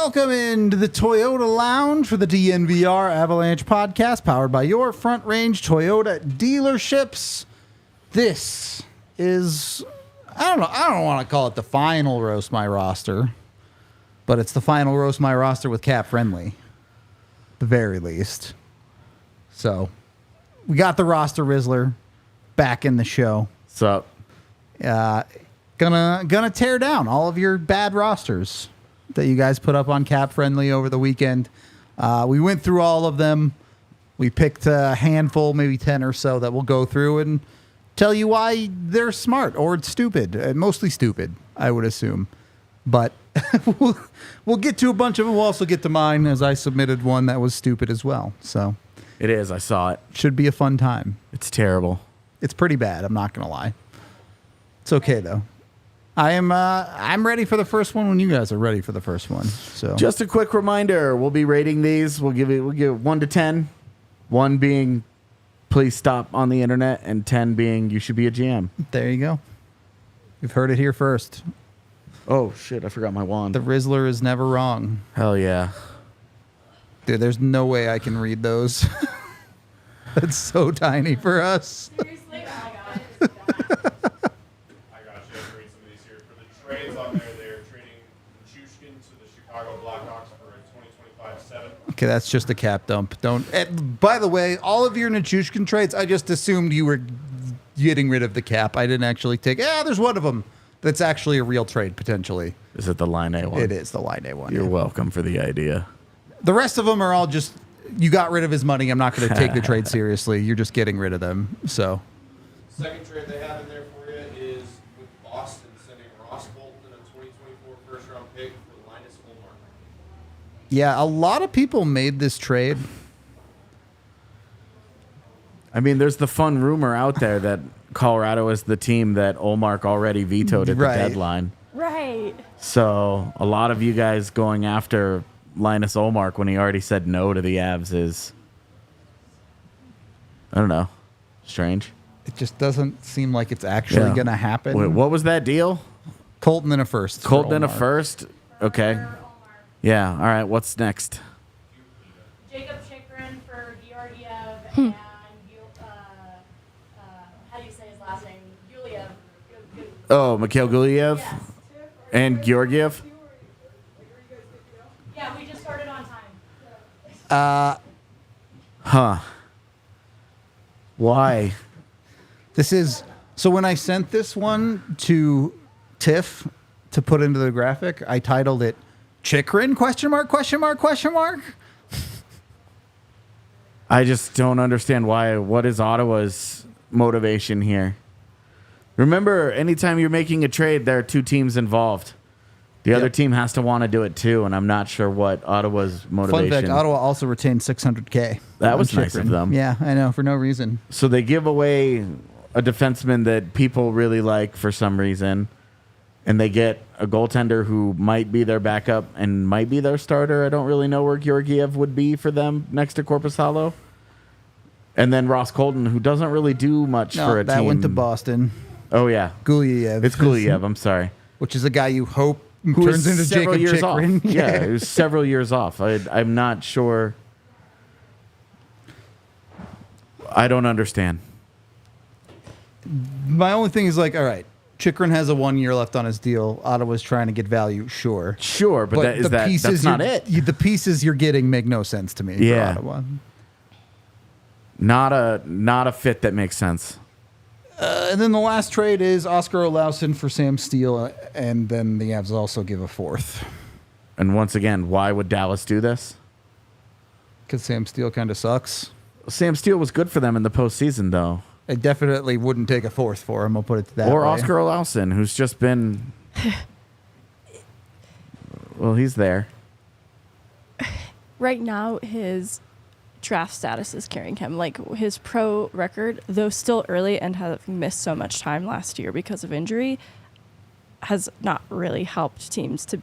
Welcome into the Toyota Lounge for the DNVR Avalanche Podcast, powered by your Front Range Toyota dealerships. This is, I don't want to call it the final Roast My Roster, but it's the final Roast My Roster with Cap Friendly, the very least. So, we got the Roster Rizzler back in the show. What's up? Gonna tear down all of your bad rosters that you guys put up on Cap Friendly over the weekend. We went through all of them. We picked a handful, maybe 10 or so, that we'll go through and tell you why they're smart or stupid. Mostly stupid, I would assume. But we'll get to a bunch of them. We'll also get to mine, as I submitted one that was stupid as well. So It is. I saw it. should be a fun time. It's terrible. It's pretty bad. I'm not gonna lie. It's okay though. I'm ready for the first one when you guys are ready for the first one. So Just a quick reminder: we'll be rating these. We'll give 1 to 10. 1 being, please stop on the internet, and 10 being, you should be a GM. there you go. You've heard it here first. Oh shit! I forgot my wand. The Rizzler is never wrong. Hell yeah! Dude, there's no way I can read those. That's so tiny for us. Seriously? Oh my god. I got you. I'm reading some of these here. For the trades on there, they're trading Nichushkin to the Chicago Blackhawks for a 2025 7. Okay, that's just a cap dump. By the way, all of your Nichushkin trades, I just assumed you were getting rid of the cap. I didn't actually take. There's one of them that's actually a real trade potentially. Is it the Line A one? It is the Line A one. You're welcome for the idea. The rest of them are all just, you got rid of his money. I'm not going to take the trade seriously. You're just getting rid of them. So, Second trade they have in there for you is with Boston sending Ross Bolton and a 2024 first round pick for Linus Ullmark. yeah, a lot of people made this trade. I mean, there's the fun rumor out there that Colorado is the team that Olmark already vetoed at the Right. deadline. Right. So a lot of you guys going after Linus Olmark when he already said no to the Avs is, I don't know, strange. It just doesn't seem like it's actually Yeah. going to happen. Wait, what was that deal? Colton in a first. for Colton in a Ullmark. first? Okay. Yeah, all right, what's next? Jacob Chikrin for Georgiev and how do you say his last name? Yulia. Oh, Mikhail Guliev Yes. and Georgiev? Yeah, we just started on time. Huh. Why? This is, so when I sent this one to Tiff to put into the graphic, I titled it Chikrin, question mark, question mark, question mark. I just don't understand why. What is Ottawa's motivation here? Remember, anytime you're making a trade, there are two teams involved. The other Yep. team has to want to do it too, and I'm not sure what Ottawa's motivation. Fun fact, Ottawa also retained $600K. That on was nice Chikrin. of them. Yeah, I know, for no reason. So they give away a defenseman that people really like for some reason, and they get a goaltender who might be their backup and might be their starter. I don't really know where Georgiev would be for them next to Korpisalo. And then Ross Colton, who doesn't really do much No, for a that team. went to Boston. Oh, yeah. Guliev. It's Guliev. I'm sorry. Which is a guy you hope Who turns is into several Jacob years Chikrin. off. Yeah, it was several years off. I'm not sure. I don't understand. My only thing is like, all right, Chikrin has a 1 year left on his deal. Ottawa's trying to get value, sure. Sure, but that's not it. The pieces you're getting make no sense to me Yeah. for Ottawa. Not a fit that makes sense. And then the last trade is Oscar Olausson for Sam Steele, and then the Avs also give a fourth. And once again, why would Dallas do this? Because Sam Steele kind of sucks. Sam Steele was good for them in the postseason, though. I definitely wouldn't take a fourth for him. I'll put it that Or way. Oscar Olausson, who's just been... well, he's there. Right now, his draft status is carrying him. Like, his pro record, though still early and having missed so much time last year because of injury, has not really helped teams to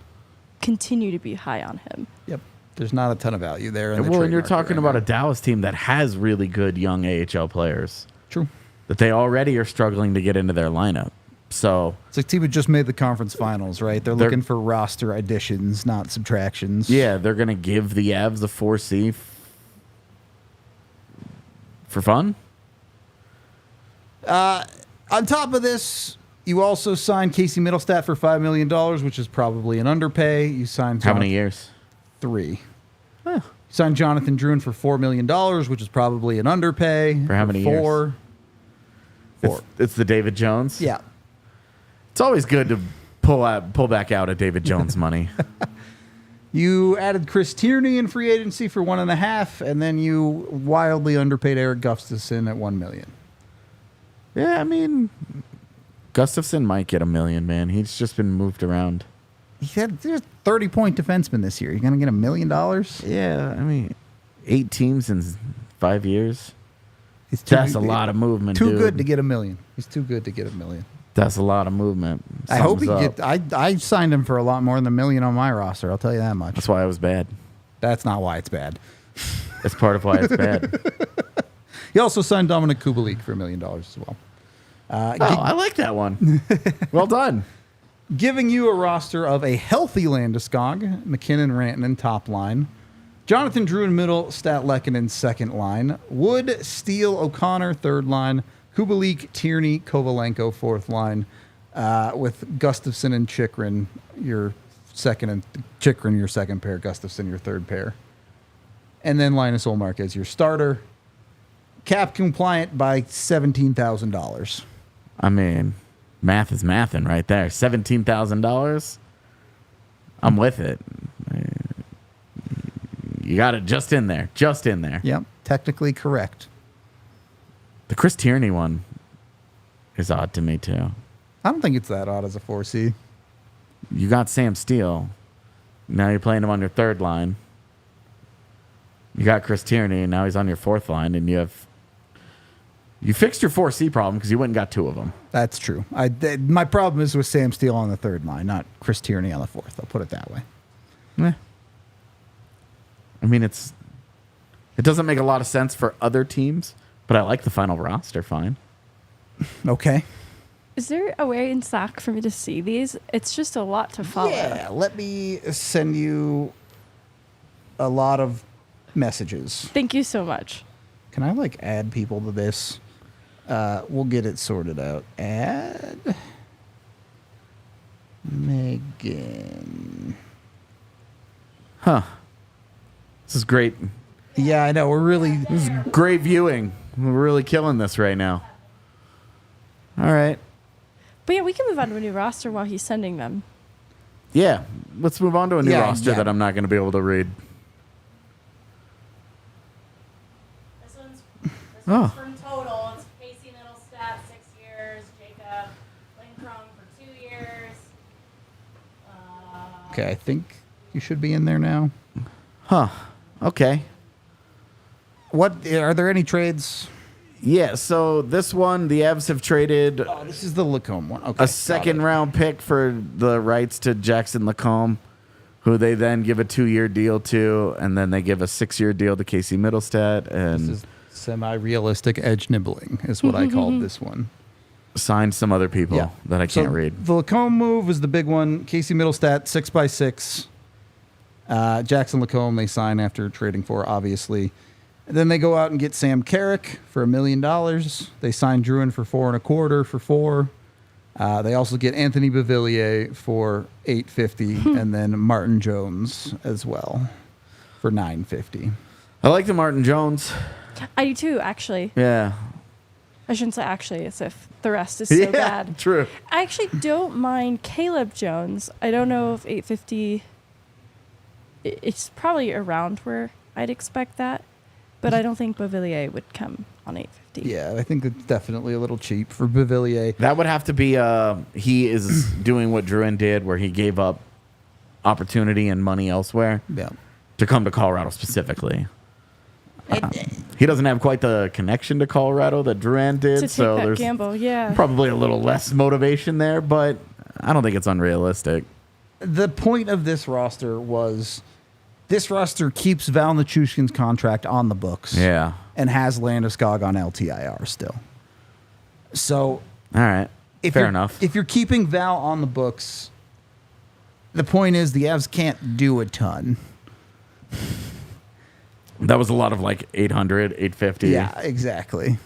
continue to be high on him. Yep. There's not a ton of value there. In the Well, trade and you're market talking right about now. a Dallas team that has really good young AHL players True. that they already are struggling to get into their lineup. So It's like team had just made the conference finals, right? They're looking for roster additions, not subtractions. yeah, they're going to give the Avs the 4C for fun. On top of this, you also signed Casey Middlestat for $5 million, which is probably an underpay. You signed How many years? 3. You signed Jonathan Drouin for $4 million, which is probably an underpay. For how many 4. years? It's the David Jones. Yeah. It's always good to pull back out of David Jones money. You added Chris Tierney in free agency for 1.5, and then you wildly underpaid Eric Gustafsson at $1 million. Yeah, I mean, Gustafsson might get $1 million, man. He's just been moved around. There's 30-point defenseman this year. You're going to get $1 million? Yeah, I mean, 8 teams in 5 years. That's a lot of movement, Too dude. good to get $1 million. He's too good to get $1 million. That's a lot of movement. I hope he Something's up. get. I signed him for a lot more than $1 million on my roster. I'll tell you that much. That's why it was bad. That's not why it's bad. That's part of why it's bad. He also signed Dominic Kubalik for $1 million as well. I like that one. Well done. Giving you a roster of a healthy Landeskog, McKinnon, Rantanen, top line, Jonathan Drouin, middle, Statlekkinen, second line, Wood, Steele, O'Connor, third line, Kubalik, Tierney, Kovalenko, fourth line, with Gustafsson and Chychrun, your second pair, Gustafsson, your third pair. And then Linus Ullmark as your starter. Cap compliant by $17,000. I mean, math is mathin' right there. $17,000. I'm with it. You got it just in there. Just in there. Yep, technically correct. The Chris Tierney one is odd to me, too. I don't think it's that odd as a 4C. You got Sam Steele. Now you're playing him on your third line. You got Chris Tierney, and now he's on your fourth line, and you fixed your 4C problem because you went and got 2 of them. That's true. My problem is with Sam Steele on the third line, not Chris Tierney on the fourth. I'll put it that way. I mean, it doesn't make a lot of sense for other teams, but I like the final roster fine. Okay. Is there a way in Slack for me to see these? It's just a lot to follow. Yeah, let me send you a lot of messages. Thank you so much. Can I add people to this? We'll get it sorted out. Add Megan. Huh. This is great. Yeah, I know. This is great viewing. We're really killing this right now. All right. But yeah, we can move on to a new roster while he's sending them. Yeah. Let's move on to a new roster yeah. that I'm not going to be able to read. This one's from total. It's Casey Middlestat, 6 years. Jacob Lindstrom for 2 years. Okay, I think you should be in there now. Huh. Okay. What are there any trades? Yeah, so this one, the Avs have traded Oh, this is the Lacombe one. Okay, a second-round pick for the rights to Jackson Lacombe, who they then give a 2-year deal to, and then they give a 6-year deal to Casey Middlestat, and This is semi-realistic edge nibbling is what I called this one. signed some other people that I can't read. The Lacombe move was the big one. Casey Middlestat, 6x6. Jackson Lacombe they sign after trading for, obviously. And then they go out and get Sam Carrick for $1 million. They sign Drouin for $4.25 for 4. They also get Anthony Beauvillier for $850, and then Martin Jones as well for $950. I like the Martin Jones. I do too, actually. Yeah. I shouldn't say actually, as if the rest is so bad. True. I actually don't mind Caleb Jones. I don't know if 850. It's probably around where I'd expect that, but I don't think Beauvillier would come on 850. Yeah, I think it's definitely a little cheap for Beauvillier. That would have to be he is doing what Drouin did, where he gave up opportunity and money elsewhere Yeah. to come to Colorado specifically. He doesn't have quite the connection to Colorado that Drouin did, To take so that there's gamble, yeah. probably a little less motivation there, but I don't think it's unrealistic. The point of this roster was this roster keeps Val Nichushkin's contract on the books. Yeah. And has Landeskog on LTIR still. So All right. Fair enough. If you're keeping Val on the books, the point is the Avs can't do a ton. That was a lot of like 800, 850. Yeah, exactly.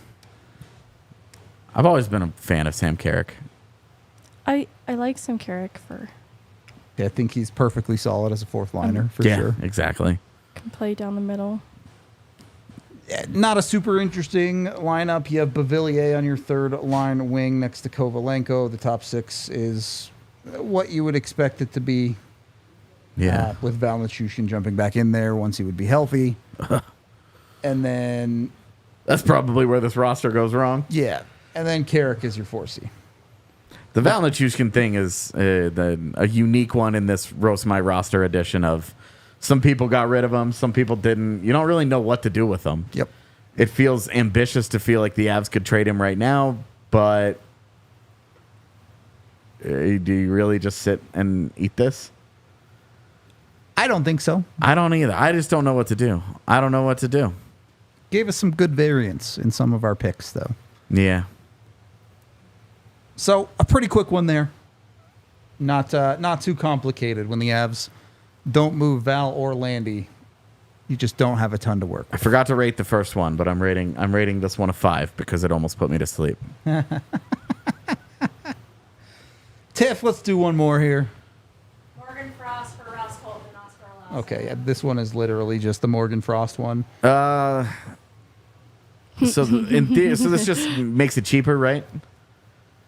I've always been a fan of Sam Carrick. I like Sam Carrick for Yeah, I think he's perfectly solid as a fourth liner for yeah, sure. exactly. can play down the middle. Not a super interesting lineup. You have Beauvillier on your third line wing next to Kovalenko. The top six is what you would expect it to be. Yeah. With Val Nichushkin jumping back in there once he would be healthy. And then, That's probably where this roster goes wrong. yeah. And then Carrick is your 4C. The Val Nichushkin thing is a unique one in this Roast My Roster edition of some people got rid of him, some people didn't. You don't really know what to do with him. Yep. It feels ambitious to feel like the Avs could trade him right now, but do you really just sit and eat this? I don't think so. I don't either. I just don't know what to do. I don't know what to do. Gave us some good variance in some of our picks, though. Yeah. So a pretty quick one there. Not too complicated. When the Avs don't move Val or Landy, you just don't have a ton to work I with. forgot to rate the first one, but I'm rating this one a 5 because it almost put me to sleep. Tiff, let's do one more here. Morgan Frost for Ross Colton and Oscar Olafson. Okay, yeah, this one is literally just the Morgan Frost one. So this just makes it cheaper, right?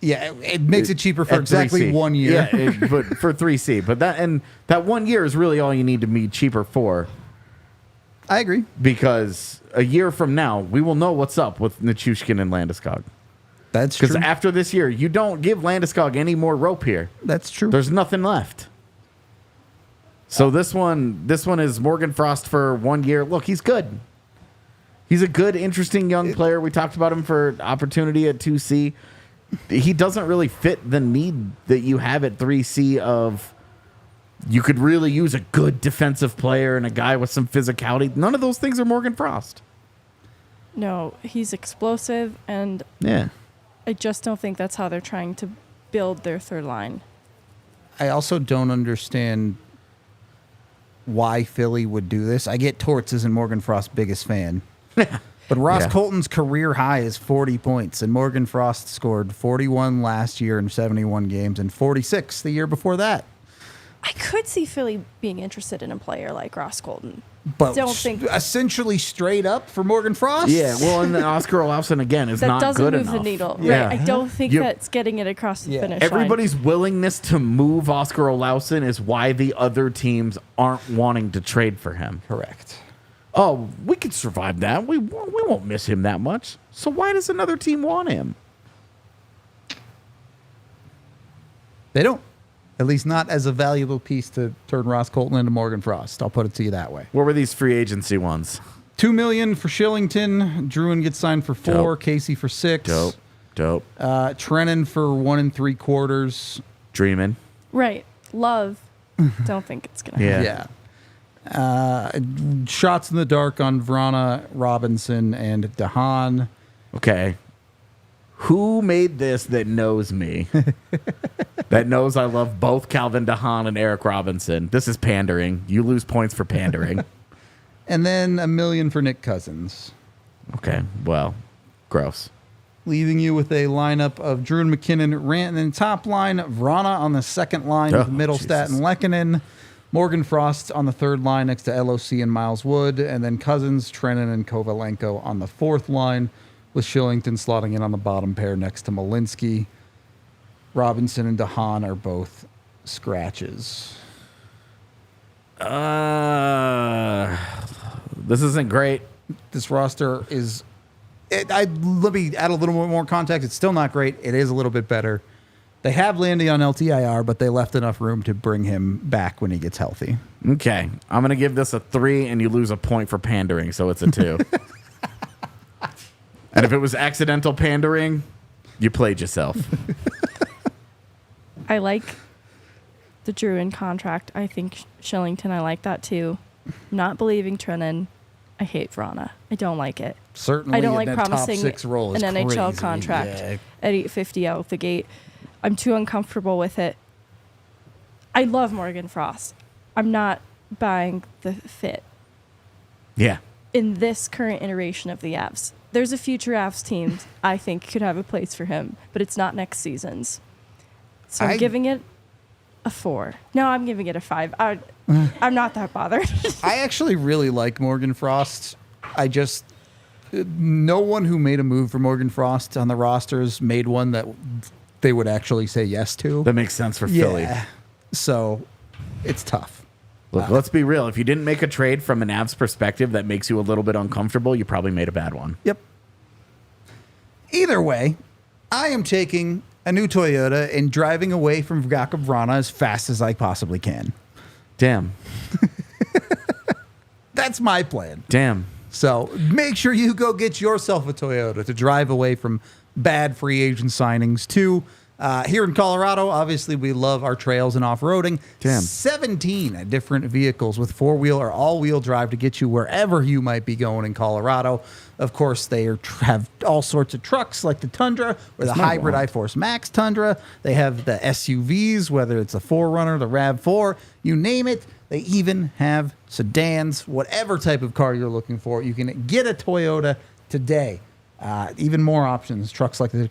Yeah, it makes it cheaper for At exactly 3C. 1 year. Yeah, but for 3C. But that 1 year is really all you need to be cheaper for, I agree. because a year from now we will know what's up with Nichushkin and Landeskog. That's true. Because after this year, you don't give Landeskog any more rope here. That's true. There's nothing left. So this one is Morgan Frost for 1 year. Look, he's good. He's a good, interesting young player. We talked about him for opportunity at 2C. He doesn't really fit the need that you have at 3C of you could really use a good defensive player and a guy with some physicality. None of those things are Morgan Frost. No, he's explosive, and Yeah. I just don't think that's how they're trying to build their third line. I also don't understand why Philly would do this. I get Torts isn't Morgan Frost's biggest fan. But Ross Yeah. Colton's career high is 40 points, and Morgan Frost scored 41 last year in 71 games and 46 the year before that. I could see Philly being interested in a player like Ross Colton. But Don't think- essentially straight up for Morgan Frost? Yeah, well, and then Oscar Olafson, again, is That not doesn't good move enough. the needle. Yeah. Right. I don't think You- that's getting it across the Yeah. finish line. Everybody's willingness to move Oscar Olafson is why the other teams aren't wanting to trade for him. Correct. Oh, we could survive that. We won't miss him that much. So why does another team want him? They don't. At least not as a valuable piece to turn Ross Colton into Morgan Frost. I'll put it to you that way. What were these free agency ones? $2 million for Shillington. Druin gets signed for 4. Dope. Casey for 6. Dope. Trennan for 1 3/4. Dreaming. Right. Love. Don't think it's going to Yeah. Yeah. Shots in the dark on Vrana, Robinson, and DeHaan. Okay. Who made this that knows me? That knows I love both Calvin DeHaan and Eric Robinson. This is pandering. You lose points for pandering. And then $1 million for Nick Cousins. Okay. Well, gross. Leaving you with a lineup of Drew and McKinnon, Rantanen top line, Vrana on the second line with Oh, Middlestat Jesus. and Lehkonen, Morgan Frost on the third line next to LOC and Miles Wood, and then Cousins, Trennan, and Kovalenko on the fourth line, with Shillington slotting in on the bottom pair next to Malinsky. Robinson and DeHaan are both scratches. This isn't great. This roster is... let me add a little bit more context. It's still not great. It is a little bit better. They have Landy on LTIR, but they left enough room to bring him back when he gets healthy. Okay. I'm going to give this a 3, and you lose a point for pandering, so it's a 2. And if it was accidental pandering, you played yourself. I like the Druin contract. I think Shillington, I like that too. Not believing Trennan. I hate Vrana. I don't like it. Certainly, I don't in like that promising top 6 role is an NHL crazy. contract Yeah. at $850 out the gate. I'm too uncomfortable with it. I love Morgan Frost. I'm not buying the fit Yeah. in this current iteration of the Avs. There's a future Avs team I think could have a place for him, but it's not next season's. So I'm giving it a 4. No, I'm giving it a 5. I'm not that bothered. I actually really like Morgan Frost. No one who made a move for Morgan Frost on the rosters made one that they would actually say yes to. That makes sense for Philly. So it's tough. Look, let's be real. If you didn't make a trade from an Avs perspective that makes you a little bit uncomfortable, you probably made a bad one. Yep. Either way, I am taking a new Toyota and driving away from Vgaka Vrana as fast as I possibly can. Damn. That's my plan. Damn. So make sure you go get yourself a Toyota to drive away from bad free agent signings too. Here in Colorado, obviously, we love our trails and off-roading. Damn. 17 different vehicles with four-wheel or all-wheel drive to get you wherever you might be going in Colorado. Of course, they have all sorts of trucks like the Tundra or the hybrid iForce Max Tundra. They have the SUVs, whether it's the 4Runner, the RAV4, you name it. They even have sedans, whatever type of car you're looking for. You can get a Toyota today. Even more options, trucks like the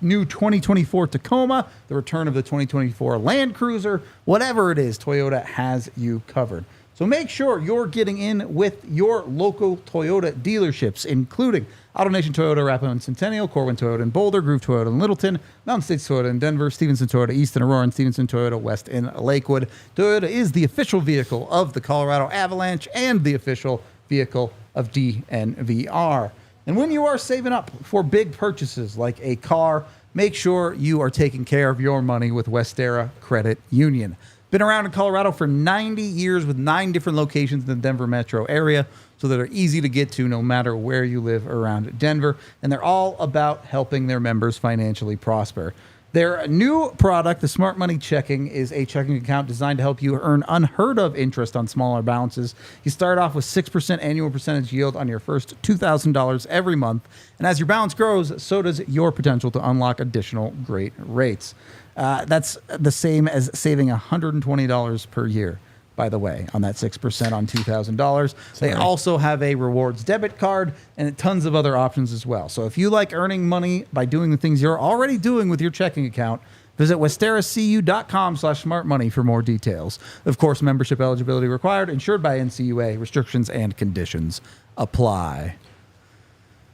new 2024 Tacoma, the return of the 2024 Land Cruiser, whatever it is, Toyota has you covered. So make sure you're getting in with your local Toyota dealerships, including AutoNation Toyota, Rapid Centennial, Corwin Toyota in Boulder, Groove Toyota in Littleton, Mountain States Toyota in Denver, Stevenson Toyota East in Aurora, and Stevenson Toyota West in Lakewood. Toyota is the official vehicle of the Colorado Avalanche and the official vehicle of DNVR. And when you are saving up for big purchases like a car, make sure you are taking care of your money with Westera Credit Union. Been around in Colorado for 90 years with 9 different locations in the Denver metro area, so that are easy to get to no matter where you live around Denver. And they're all about helping their members financially prosper. Their new product, the Smart Money Checking, is a checking account designed to help you earn unheard of interest on smaller balances. You start off with 6% annual percentage yield on your first $2,000 every month. And as your balance grows, so does your potential to unlock additional great rates. That's the same as saving $120 per year, by the way, on that 6% on $2,000. They also have a rewards debit card and tons of other options as well. So if you like earning money by doing the things you're already doing with your checking account, visit westeracu.com/smartmoney for more details. Of course, membership eligibility required, insured by NCUA. Restrictions and conditions apply.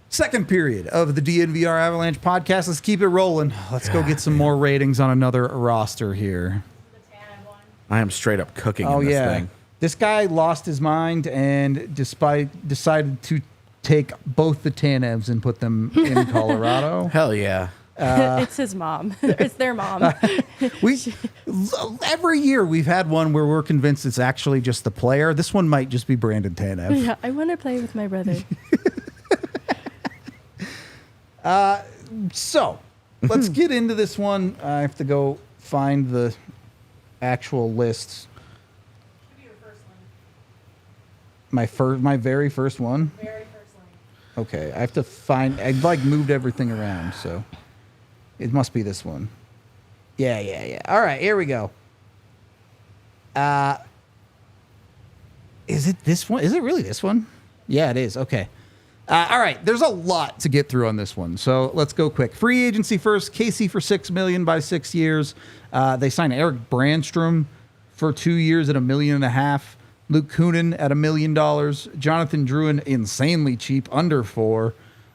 Second period of the DNVR Avalanche podcast. Let's keep it rolling. Let's go get some more ratings on another roster here. I am straight up cooking in this thing. This guy lost his mind and decided to take both the Tanevs and put them in Colorado. Hell yeah. It's his mom. It's their mom. Every year we've had one where we're convinced it's actually just the player. This one might just be Brandon Tanev. Yeah, I want to play with my brother. So let's get into this one. I have to go find the actual lists. Should be your first link. My very first one. Very first link. Okay, I have to find. I moved everything around, so it must be this one. Yeah. All right, here we go. Is it this one? Is it really this one? Yeah, it is. Okay. All right, there's a lot to get through on this one, so let's go quick. Free agency first. Casey for $6 million by 6 years. They signed Eric Brandstrom for 2 years at $1.5 million. Luke Kunin at $1 million. Jonathan Drouin insanely cheap, under $4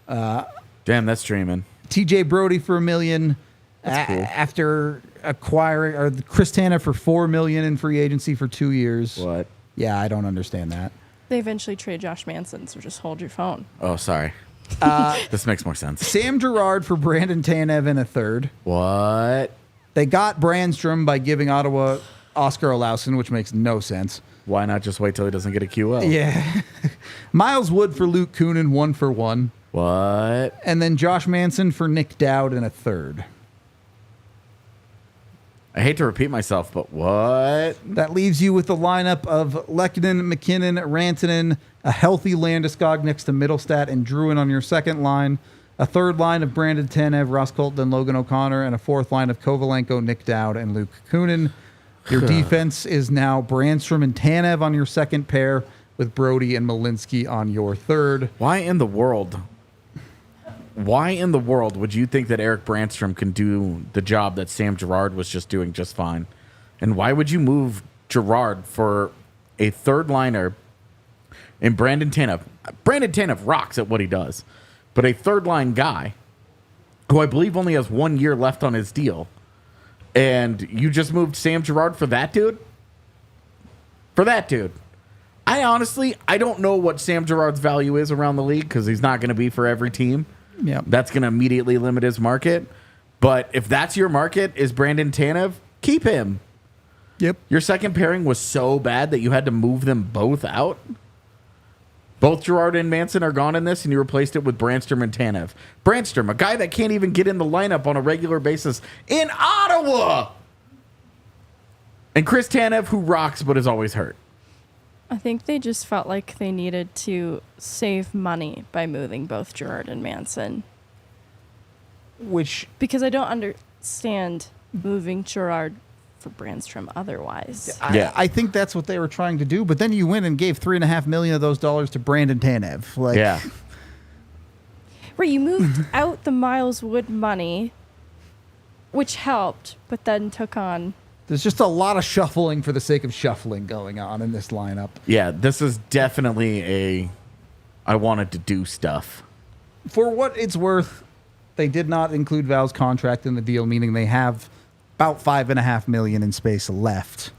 million. Damn, that's dreaming. TJ Brody for $1 million. That's cool. After acquiring Chris Tanev for $4 million in free agency for 2 years. What? Yeah, I don't understand that. They eventually trade Josh Manson, so just hold your phone. Oh, sorry. This makes more sense. Sam Girard for Brandon Tanev in a third. What? They got Brandstrom by giving Ottawa Oscar Olausson, which makes no sense. Why not just wait till he doesn't get a QL? Yeah. Miles Wood for Luke Kunin, 1-for-1. What? And then Josh Manson for Nick Dowd in a third. I hate to repeat myself, but what? That leaves you with the lineup of Lehkonen, McKinnon, Rantanen, a healthy Landeskog next to Middlestat, and Drouin on your second line. a third line of Brandon Tanev, Ross Colton, and Logan O'Connor, and a fourth line of Kovalenko, Nick Dowd, and Luke Kunin. Your defense is now Brandstrom and Tanev on your second pair, with Brody and Malinsky on your third. Why in the world would you think that Eric Brandstrom can do the job that Sam Girard was just doing just fine? And why would you move Girard for a third liner in Brandon Tanev? Brandon Tanev rocks at what he does, but a third line guy who I believe only has 1 year left on his deal, and you just moved Sam Girard for that dude? For that dude. I don't know what Sam Girard's value is around the league because he's not going to be for every team. Yeah, That's going to immediately limit his market. But if that's your market, is Brandon Tanev, keep him. Yep. Your second pairing was so bad that you had to move them both out. Both Girard and Manson are gone in this, and you replaced it with Brandstrom and Tanev. Brandstrom, a guy that can't even get in the lineup on a regular basis in Ottawa. And Chris Tanev, who rocks but is always hurt. I think they just felt like they needed to save money by moving both Girard and Manson. Which, Because I don't understand moving Girard for Brandstrom otherwise. I think that's what they were trying to do. But then you went and gave $3.5 million of those dollars to Brandon Tanev. Like, Yeah. Right, you moved out the Miles Wood money, which helped, but then took on... There's just a lot of shuffling for the sake of shuffling going on in this lineup. Yeah, this is definitely I wanted to do stuff. For what it's worth, they did not include Val's contract in the deal, meaning they have about $5.5 million in space left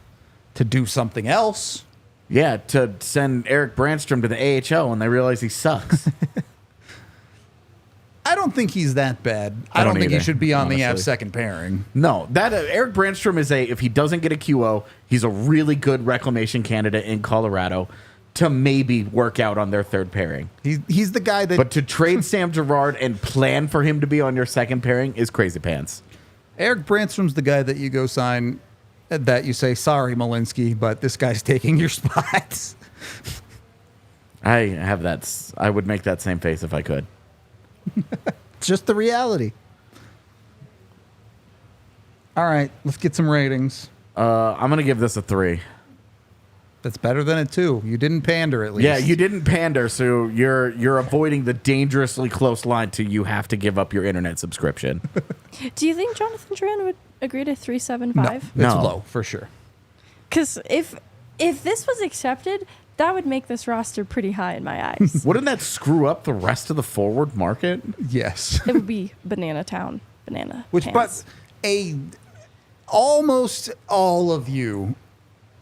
to do something else. Yeah, to send Eric Brandstrom to the AHL when they realize he sucks. I don't think he's that bad. I don't don't think he either, should be on the honestly. Avs second pairing. No, that Eric Brandstrom is if he doesn't get a QO, he's a really good reclamation candidate in Colorado to maybe work out on their third pairing. He's the guy that... But to trade Sam Girard and plan for him to be on your second pairing is crazy pants. Eric Brandstrom's the guy that you go sign, that you say, sorry, Malinsky, but this guy's taking your spots. I would make that same face if I could. It's just the reality. All right, let's get some ratings. I'm going to give this a 3. That's better than a 2. You didn't pander, at least. Yeah, you didn't pander, so you're avoiding the dangerously close line to you have to give up your internet subscription. Do you think Jonathan Drouin would agree to 3.75? No, it's No. low, for sure. Because if this was accepted, that would make this roster pretty high in my eyes. Wouldn't that screw up the rest of the forward market? Yes. It would be Banana Town. Banana Which, pants. but almost all of you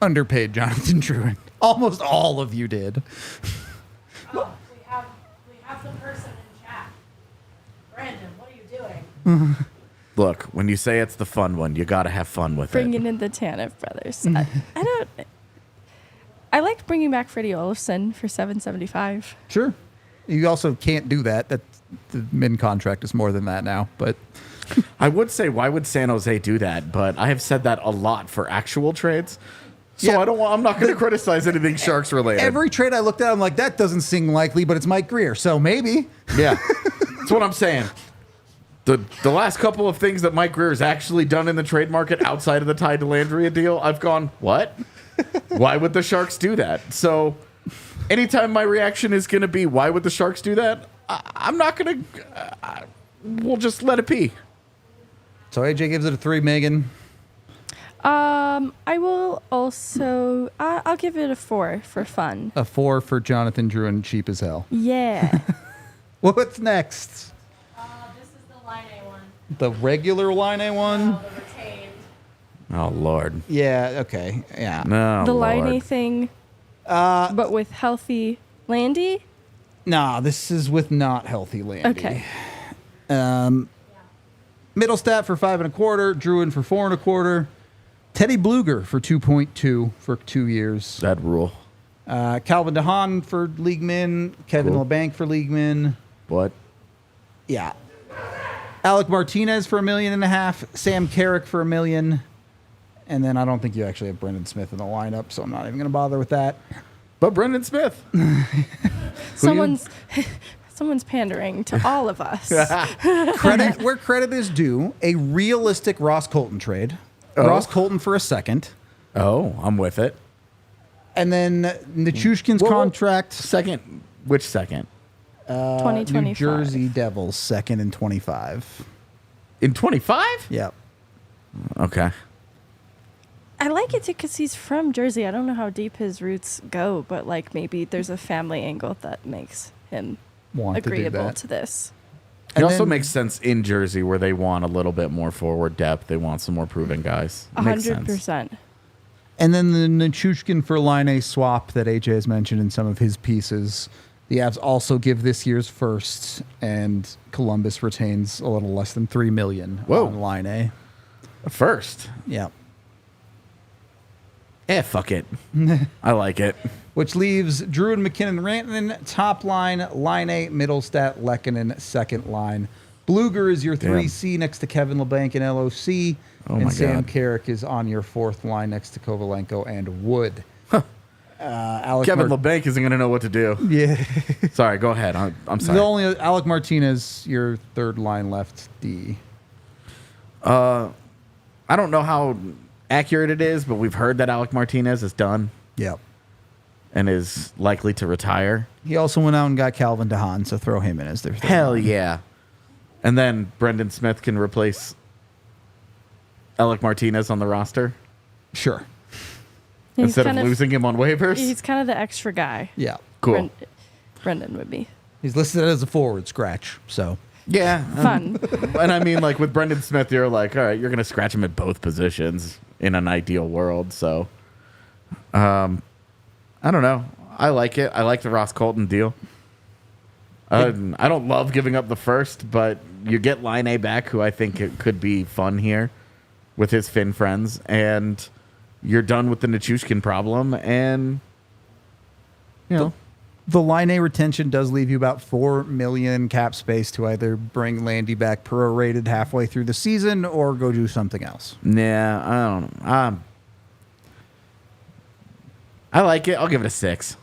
underpaid Jonathan Drouin. Almost all of you did. Oh, we have the person in chat. Brandon, what are you doing? Look, when you say it's the fun one, you got to have fun with Bringing it. in the Tanev brothers. I liked bringing back Freddie Olofsson for $7.75. Sure. You also can't do that. The min contract is more than that now. But I would say, why would San Jose do that? But I have said that a lot for actual trades. So Yeah. I'm not going to criticize anything Sharks related. every trade I looked at, I'm like, that doesn't seem likely, but it's Mike Greer, so maybe. Yeah, that's what I'm saying. The last couple of things that Mike Greer has actually done in the trade market outside of the Ty Dellandrea deal, I've gone, what? Why would the Sharks do that? So anytime my reaction is going to be, why would the Sharks do that? I'm not going to, we'll just let it be. So AJ gives it a 3, Megan. I will also... I'll give it a 4 for fun. A 4 for Jonathan Drouin, cheap as hell. Yeah. What's next? This is the line A one. The regular line A one? The retained. Oh, Lord. Yeah, okay. Yeah. No, The Lord. Line A thing, but with healthy Landy? Nah, this is with not healthy Landy. Okay. Middlestat for 5.25, Drouin for 4.25, Teddy Bluger for 2.2 for 2 years. That rule. Calvin DeHaan for league min, Kevin Cool. LeBanc for league min. What? Yeah. Alec Martinez for $1.5 million, Sam Carrick for $1 million, and then I don't think you actually have Brendan Smith in the lineup, so I'm not even going to bother with that. But Brendan Smith. Someone's Someone's pandering to all of us. Credit where credit is due. A realistic Ross Colton trade. Oh. Ross Colton for a second. Oh, I'm with it. And then Nichushkin's Whoa. contract. Second. Which second? 2025. New Jersey Devils, second and 25. In 25? Yep. Okay. I like it too because he's from Jersey. I don't know how deep his roots go, but like maybe there's a family angle that makes him Want to do agreeable that. to this. It And also then- makes sense in Jersey where they want a little bit more forward depth. They want some more proven guys. Makes sense. 100%. And then the Nichushkin for Line A swap that AJ has mentioned in some of his pieces. The Avs also give this year's first, and Columbus retains a little less than $3 million Whoa. on Line A. First. Yeah. Fuck it. I like it. Which leaves Drew and McKinnon Rantanen top line, Line A, Middlestat, Lehkonen second line. Bluger is your 3C next to Kevin LeBanc and LOC. Oh and my Sam God. Carrick is on your fourth line next to Kovalenko and Wood. Alec Kevin Mar- LeBanc isn't going to know what to do. Yeah. Sorry, go ahead. I'm sorry. The only Alec Martinez, your third line left D. I don't know how accurate it is, but we've heard that Alec Martinez is done Yep. and is likely to retire. He also went out and got Calvin DeHaan, so throw him in as their third Hell line. yeah. And then Brendan Smith can replace Alec Martinez on the roster Sure. He's instead of kind losing him on waivers. He's kind of the extra guy. Yeah. Cool. Brendan would be. He's listed as a forward scratch, so. Yeah. Fun. And I mean, like with Brendan Smith, you're like, all right, you're going to scratch him at both positions in an ideal world. So, I don't know. I like it. I like the Ross Colton deal. I don't love giving up the first, but you get Line A back, who I think it could be fun here with his Finn friends, and you're done with the Nichushkin problem, and you know. The Line A retention does leave you about $4 million cap space to either bring Landy back prorated halfway through the season or go do something else. Yeah, I don't know. I like it. I'll give it a 6.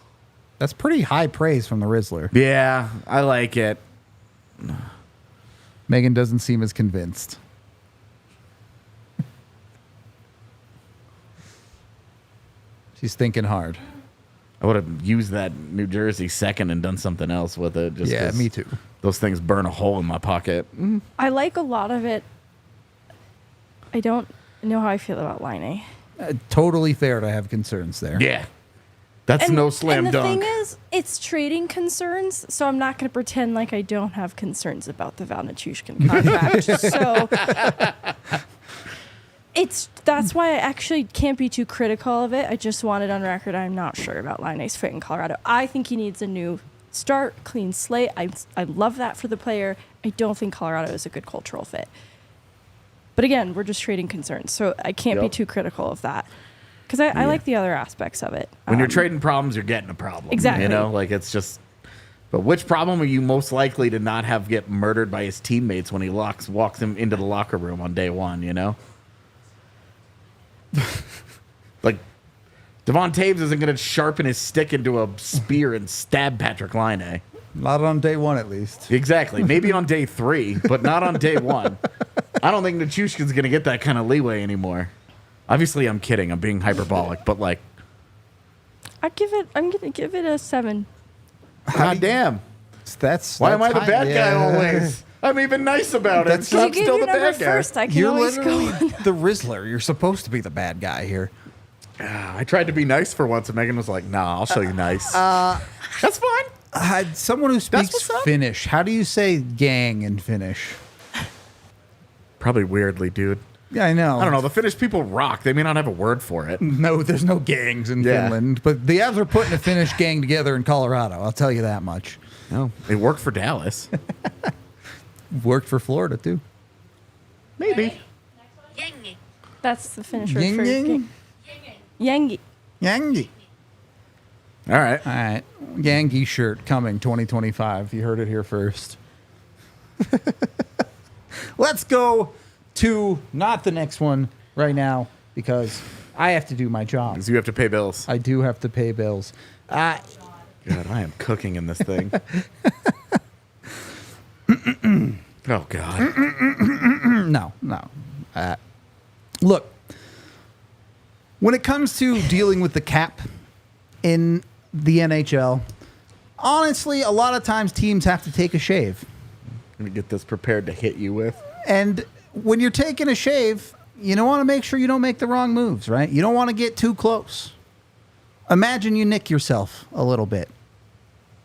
That's pretty high praise from the Rizzler. Yeah, I like it. Megan doesn't seem as convinced. She's thinking hard. I would have used that New Jersey second and done something else with it. Just Yeah, 'cause me too. Those things burn a hole in my pocket. I like a lot of it. I don't know how I feel about Line A. Totally fair to have concerns there. Yeah. That's no slam and the dunk. thing is, it's trading concerns, so I'm not going to pretend like I don't have concerns about the Val Nichushkin contract. So that's why I actually can't be too critical of it. I just want it on record. I'm not sure about Line A's fit in Colorado. I think he needs a new start, clean slate. I love that for the player. I don't think Colorado is a good cultural fit. But again, we're just trading concerns, so I can't be Yep. too critical of that. Because I like the other aspects of it. When you're trading problems, you're getting a problem. Exactly. You know, like it's just. But which problem are you most likely to not have get murdered by his teammates when he walks him into the locker room on day one? You know, like Devon Taves isn't going to sharpen his stick into a spear and stab Patrick Laine. Not on day one, at least. Exactly. Maybe on day 3, but not on day 1. I don't think Nichushkin's going to get that kind of leeway anymore. Obviously, I'm kidding. I'm being hyperbolic, but like, I'm gonna give it a 7. god damn. Why am I the bad guy always? I'm even nice about it. That's- So I'm You give still your the number bad guy. first. I can You're always literally go. the Rizzler. You're supposed to be the bad guy here. I tried to be nice for once, and Megan was like, "Nah, I'll show you nice." That's fine. Someone who speaks what's up. Finnish. How do you say gang in Finnish? Probably weirdly, dude. Yeah, I know. I don't know. The Finnish people rock. They may not have a word for it. No, there's no gangs in Yeah. Finland, but the Avs are putting a Finnish gang together in Colorado. I'll tell you that much. No, it worked for Dallas. Worked for Florida too. Maybe. That's the Finnish word for Ying Yangi. Yangi. All right. All right, Yangi shirt coming 2025. You heard it here first. Let's go to not the next one right now because I have to do my job. Because you have to pay bills. I do have to pay bills. God, I am cooking in this thing. Oh, God. No. Look, when it comes to dealing with the cap in the NHL, honestly, a lot of times teams have to take a shave. Let me get this prepared to hit you with. And when you're taking a shave, you don't want to make sure you don't make the wrong moves, right? You don't want to get too close. Imagine you nick yourself a little bit.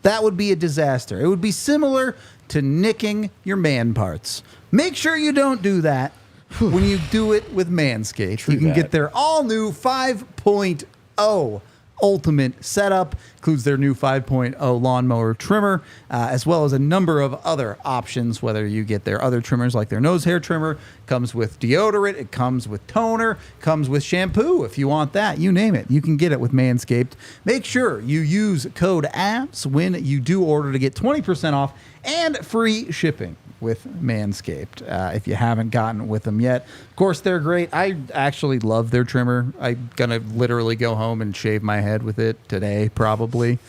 That would be a disaster. It would be similar to nicking your man parts. Make sure you don't do that when you do it with Manscaped. You can get their all-new 5.0 Ultimate setup. Includes their new 5.0 lawnmower trimmer, as well as a number of other options, whether you get their other trimmers like their nose hair trimmer. Comes with deodorant. It comes with toner. Comes with shampoo if you want that. You name it. You can get it with Manscaped. Make sure you use code ABS when you do order to get 20% off and free shipping with Manscaped if you haven't gotten with them yet. Of course, they're great. I actually love their trimmer. I'm going to literally go home and shave my head with it today, probably.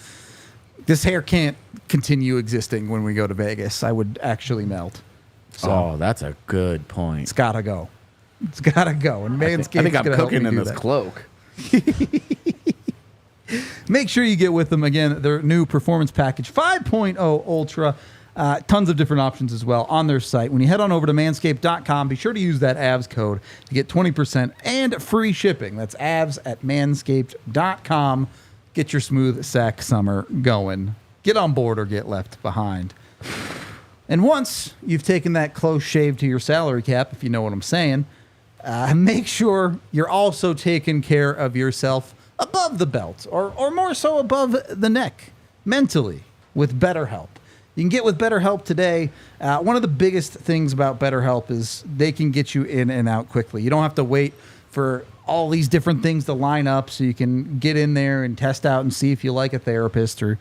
This hair can't continue existing when we go to Vegas. I would actually melt. So That's a good point. it's got to go. It's got to go. And Manscaped's I think I'm gonna help cooking me in do this that. cloak. Make sure you get with them again. Their new Performance Package 5.0 Ultra. Tons of different options as well on their site. When you head on over to manscaped.com, be sure to use that AVS code to get 20% and free shipping. That's AVS at manscaped.com. Get your smooth sack summer going. Get on board or get left behind. And once you've taken that close shave to your salary cap, if you know what I'm saying, make sure you're also taking care of yourself above the belt, or more so above the neck, mentally, with BetterHelp. You can get with BetterHelp today. One of the biggest things about BetterHelp is they can get you in and out quickly. You don't have to wait for all these different things to line up, so you can get in there and test out and see if you like a therapist or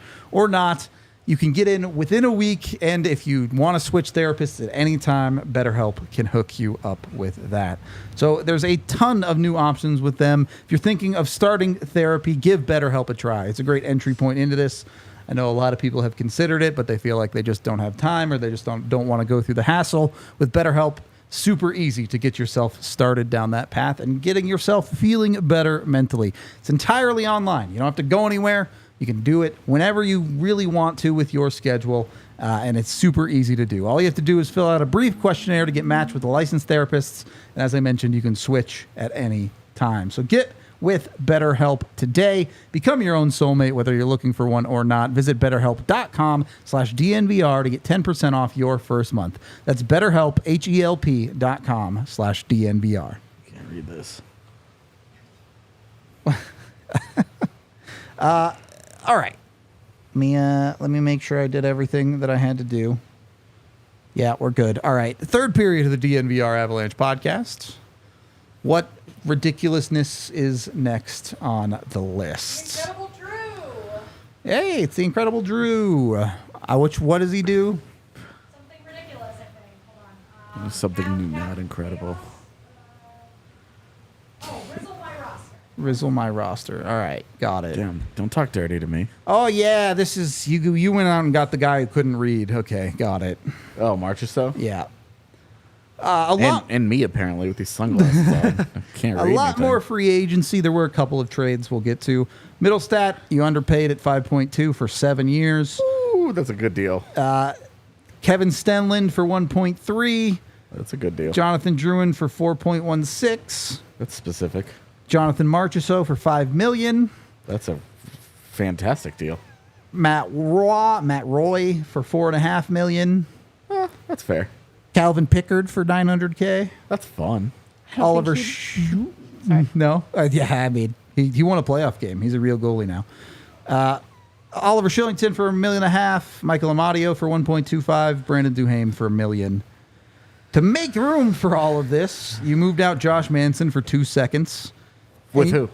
not. You can get in within a week, and if you want to switch therapists at any time, BetterHelp can hook you up with that. So there's a ton of new options with them. If you're thinking of starting therapy, give BetterHelp a try. It's a great entry point into this. I know a lot of people have considered it, but they feel like they just don't have time, or they just don't want to go through the hassle. With BetterHelp, super easy to get yourself started down that path and getting yourself feeling better mentally. It's entirely online. You don't have to go anywhere. You can do it whenever you really want to with your schedule, and it's super easy to do. All you have to do is fill out a brief questionnaire to get matched with the licensed therapists, and as I mentioned, you can switch at any time. So get with BetterHelp today. Become your own soulmate, whether you're looking for one or not. Visit BetterHelp.com/DNVR to get 10% off your first month. That's BetterHelp, HELP.com/DNVR. Can't read this. All right. Let me make sure I did everything that I had to do. Yeah, we're good. All right. Third period of the DNVR Avalanche podcast. What ridiculousness is next on the list? Incredible Drew. Hey, it's the Incredible Drew. What does he do? Something ridiculous, I think. Hold on. Something not incredible. Rizzle my roster. Rizzle my roster. All right, got it. Damn, don't talk dirty to me. Oh yeah, this is you. You went out and got the guy who couldn't read. Okay, got it. Oh, March or so? Yeah. A lot. And me, apparently, with these sunglasses on. I can't read A lot anything. more free agency. There were a couple of trades we'll get to. Middlestat, you underpaid at 5.2 for 7 years. Ooh, that's a good deal. Kevin Stenlund for 1.3. That's a good deal. Jonathan Drouin for 4.16. That's specific. Jonathan Marchessault for $5 million. That's a fantastic deal. Matt Roy for $4.5 million. That's fair. Calvin Pickard for $900K. That's fun. Oliver Sorry. No. Yeah, I mean, he won a playoff game. He's a real goalie now. Oliver Shillington for $1.5 million. Michael Amadio for 1.25. Brandon Duhaime for $1 million. To make room for all of this, you moved out Josh Manson for 2 seconds. With who?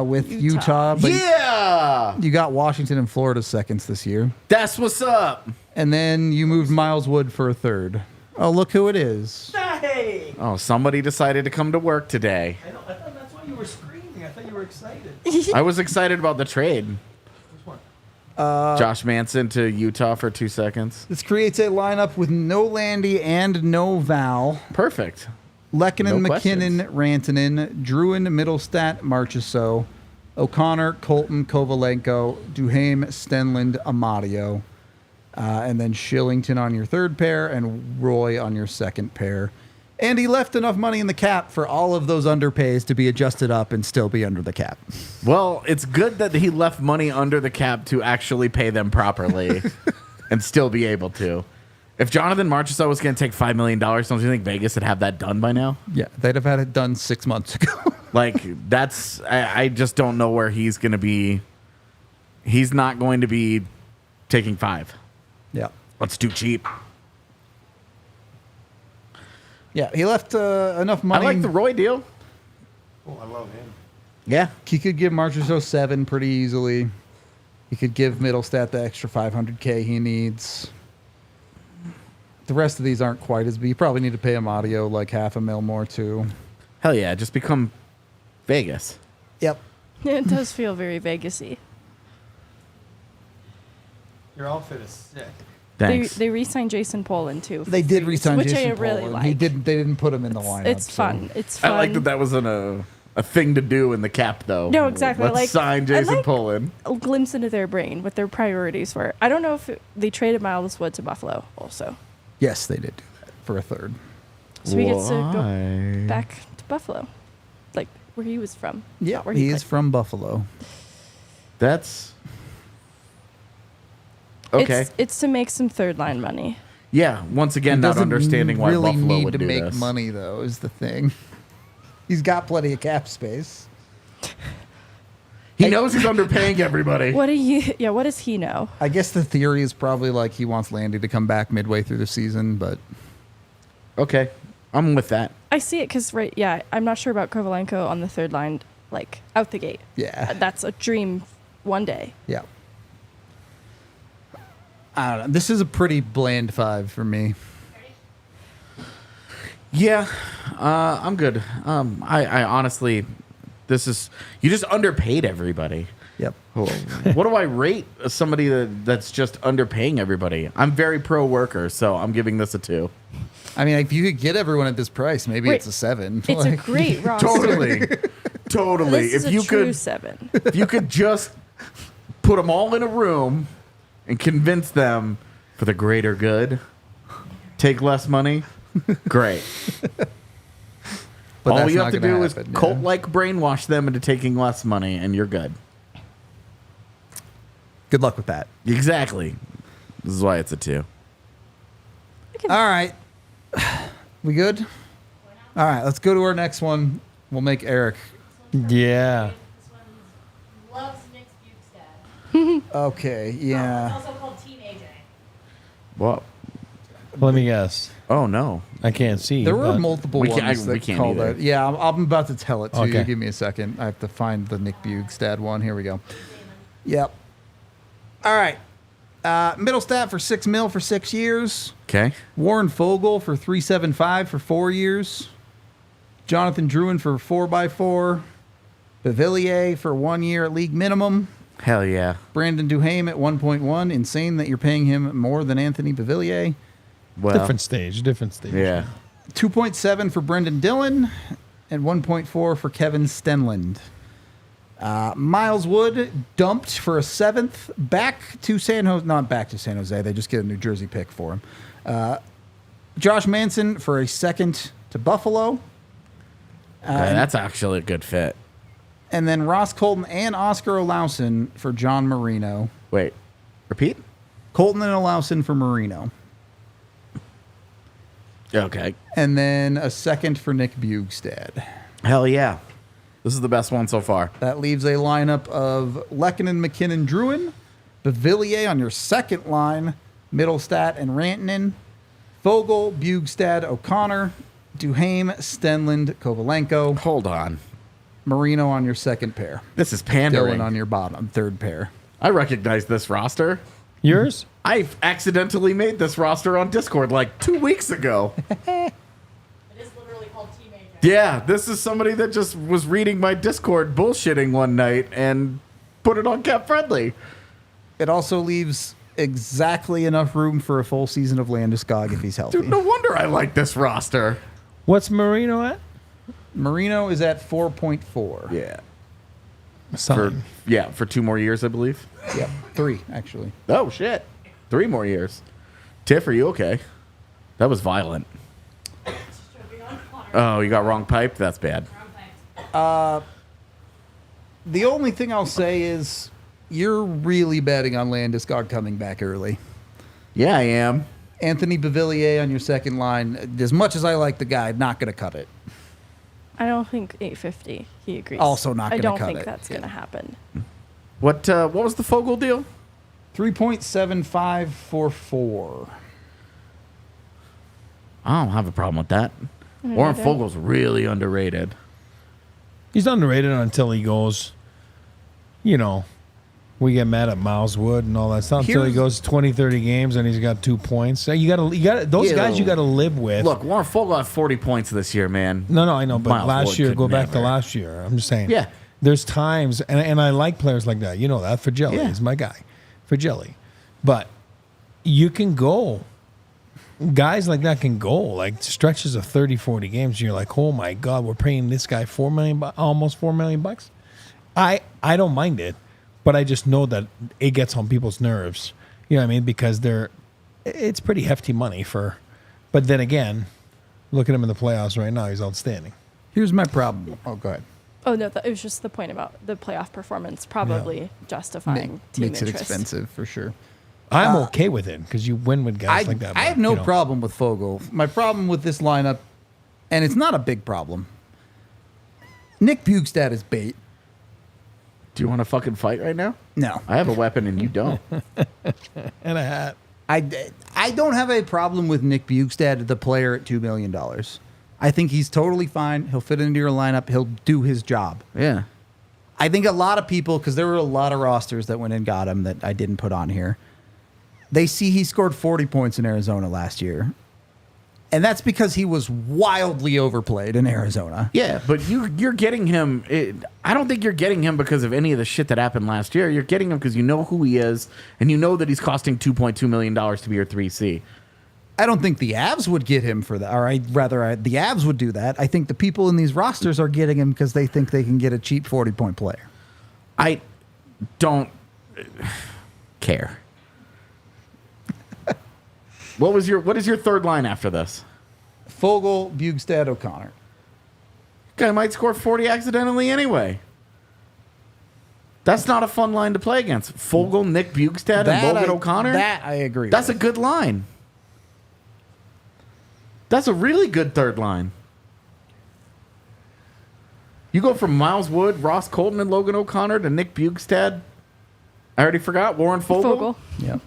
With Utah. But Yeah! you got Washington and Florida seconds this year. That's what's up. And then you moved Miles Wood for a third. Oh, look who it is. Hey! Oh, somebody decided to come to work today. I thought that's why you were screaming. I thought you were excited. I was excited about the trade. Which one? Josh Manson to Utah for 2 seconds. This creates a lineup with no Landy and no Val. Perfect. Lehkonen, No McKinnon, Rantanen, Druin, Middlestat, Marchessault, O'Connor, Colton, Kovalenko, Duhaime, Stenlund, Amadio. And then Shillington on your third pair and Roy on your second pair. And he left enough money in the cap for all of those underpays to be adjusted up and still be under the cap. Well, it's good that he left money under the cap to actually pay them properly and still be able to. If Jonathan Marchessault was going to take $5 million, don't you think Vegas would have that done by now? Yeah, they'd have had it done 6 months ago. I just don't know where he's going to be. He's not going to be taking 5. Yeah. That's too cheap. Yeah, he left enough money. I like the Roy deal. Oh, I love him. Yeah. He could give Marchessault 7 pretty easily. He could give Middlestat the extra $500K he needs. The rest of these aren't quite as big. You probably need to pay Amadio like $500,000 more too. Hell yeah. Just become Vegas. Yep. It does feel very Vegas-y. Your outfit is sick. Thanks. They re-signed Jason Poland too. They did re-sign which Jason I really Poland. like. They didn't put him in the lineup. It's so. fun. It's fun. I like that was a thing to do in the cap, though. No, exactly. Let's sign Jason I like Poland. a glimpse into their brain, what their priorities were. I don't know if they traded Miles Wood to Buffalo also. Yes, they did do that for a third. So he gets to go Why? back to Buffalo, like where he was from. Yeah, Not where he played. is from Buffalo. That's okay. It's to make some third line money. Yeah. Once again, He not doesn't understanding why really Buffalo need would to do make this. money though is the thing. He's got plenty of cap space. He knows he's underpaying everybody. What does he know? I guess the theory is probably like he wants Landy to come back midway through the season, but Okay, I'm with that. I see it because I'm not sure about Kovalenko on the third line, like out the gate. yeah. That's a dream one day. Yeah. I don't know. This is a pretty bland 5 for me. Yeah, I'm good. I honestly, this is you just underpaid everybody. Yep. What do I rate somebody that's just underpaying everybody? I'm very pro worker, so I'm giving this a 2. I mean, if you could get everyone at this price, maybe Wait, it's a 7. It's a great roster. Totally. This is If a you true could, 7. if you could just put them all in a room and convince them for the greater good, take less money, great. But all that's you not have to gonna do is happen, yeah. cult-like brainwash them into taking less money, and you're good. Good luck with that. Exactly. This is why it's a 2. All right. We good? All right, let's go to our next one. We'll make Eric. Yeah. This one loves Nick's Bukestad. Okay, It's yeah. also called Team AJ. What? Let me guess. Oh, no. I can't see. There were but- multiple We ones can't- we that can't called either. that. Yeah, I'm about to tell it to you. Okay. Give me a second. I have to find the Nick Bugstad one. Here we go. Yep. All right. Middlestat for $6 million for 6 years. Okay. Warren Fogle for $375 for 4 years. Jonathan Druin for 4x4. Bavillier for 1 year at league minimum. Hell yeah. Brandon Duhaime at 1.1. Insane that you're paying him more than Anthony Bavillier. Well, Different stage. yeah. 2.7 for Brendan Dillon and 1.4 for Kevin Stenlund. Miles Wood dumped for a 7th back to San Jose. Not back to San Jose. They just get a New Jersey pick for him. Josh Manson for a 2nd to Buffalo. That's actually a good fit. And then Ross Colton and Oscar Olausen for John Marino. Wait. Repeat? Colton and Olausen for Marino. Okay. And then a 2nd for Nick Bugstad. Hell yeah. This is the best one so far. That leaves a lineup of Lehkonen, McKinnon, Druin, Bavillier on your second line, Middlestat and Rantanen, Fogle, Bugstad, O'Connor, Duhaime, Stenlund, Kovalenko, Hold on. Marino on your second pair, This is pandering. Dylan on your bottom third pair. I recognize this roster. Yours? I accidentally made this roster on Discord like 2 weeks ago. It is literally called Team AJ. Yeah, this is somebody that just was reading my Discord bullshitting one night and put it on Cap Friendly. It also leaves exactly enough room for a full season of Landeskog if he's healthy. Dude, no wonder I like this roster. What's Marino at? Marino is at 4.4. Yeah. Something. For 2 more years, I believe. Yep, 3 actually. Oh, shit. 3 more years. Tiff, are you okay? That was violent. Oh, you got wrong pipe? That's bad. The only thing I'll say is you're really betting on Landeskog coming back early. Yeah, I am. Anthony Beauvillier on your second line. As much as I like the guy, not going to cut it. I don't think 850. He agrees. Also not I gonna don't cut think it. that's going to happen. What was the Fogle deal? 3.7544. I don't have a problem with that. don't Warren either. Fogel's really underrated. He's underrated until he goes, we get mad at Miles Wood and all that stuff until he Here's- goes 20, 30 games and he's got 2 points. So you got those guys you got to live with. Look, Warren Fogel had 40 points this year, man. No, I know, but Miles last Wood year, could go back to never. last year. I'm just saying. Yeah. There's times, and I like players like that. You know that. Fagelli Yeah. is my guy. Fagelli. But you can go. Guys like that can go. Like stretches of 30, 40 games. And you're like, oh my God, we're paying this guy $4 million, almost $4 million bucks. I don't mind it, but I just know that it gets on people's nerves. You know what I mean? Because it's pretty hefty money for. But then again, look at him in the playoffs right now. He's outstanding. Here's my problem. Oh, go ahead. Oh, no, it was just the point about the playoff performance probably justifying team Makes it interest. expensive for sure. I'm okay with it because you win with guys like that. I but, have no you know. problem with Fogle. My problem with this lineup, and it's not a big problem. Nick Bjugstad is bait. Do you want to fucking fight right now? No. I have a weapon and you don't. And a hat. I don't have a problem with Nick Bjugstad, the player at $2 million. I think he's totally fine. He'll fit into your lineup. He'll do his job. Yeah. I think a lot of people, because there were a lot of rosters that went and got him that I didn't put on here, they see he scored 40 points in Arizona last year. And that's because he was wildly overplayed in Arizona. Yeah, but you're getting him. I don't think you're getting him because of any of the shit that happened last year. You're getting him because you know who he is, and you know that he's costing $2.2 million to be your 3C. I don't think the Avs would get him for that. Or the Avs would do that. I think the people in these rosters are getting him because they think they can get a cheap 40-point player. I don't care. What is your third line after this? Fogle, Bjugstad, O'Connor. Guy might score 40 accidentally anyway. That's not a fun line to play against. Fogle, Nick Bjugstad, and Logan O'Connor. That I agree That's with. a good line. That's a really good third line. You go from Miles Wood, Ross Colton, and Logan O'Connor to Nick Bjugstad. I already forgot. Warren Fogle. Yep.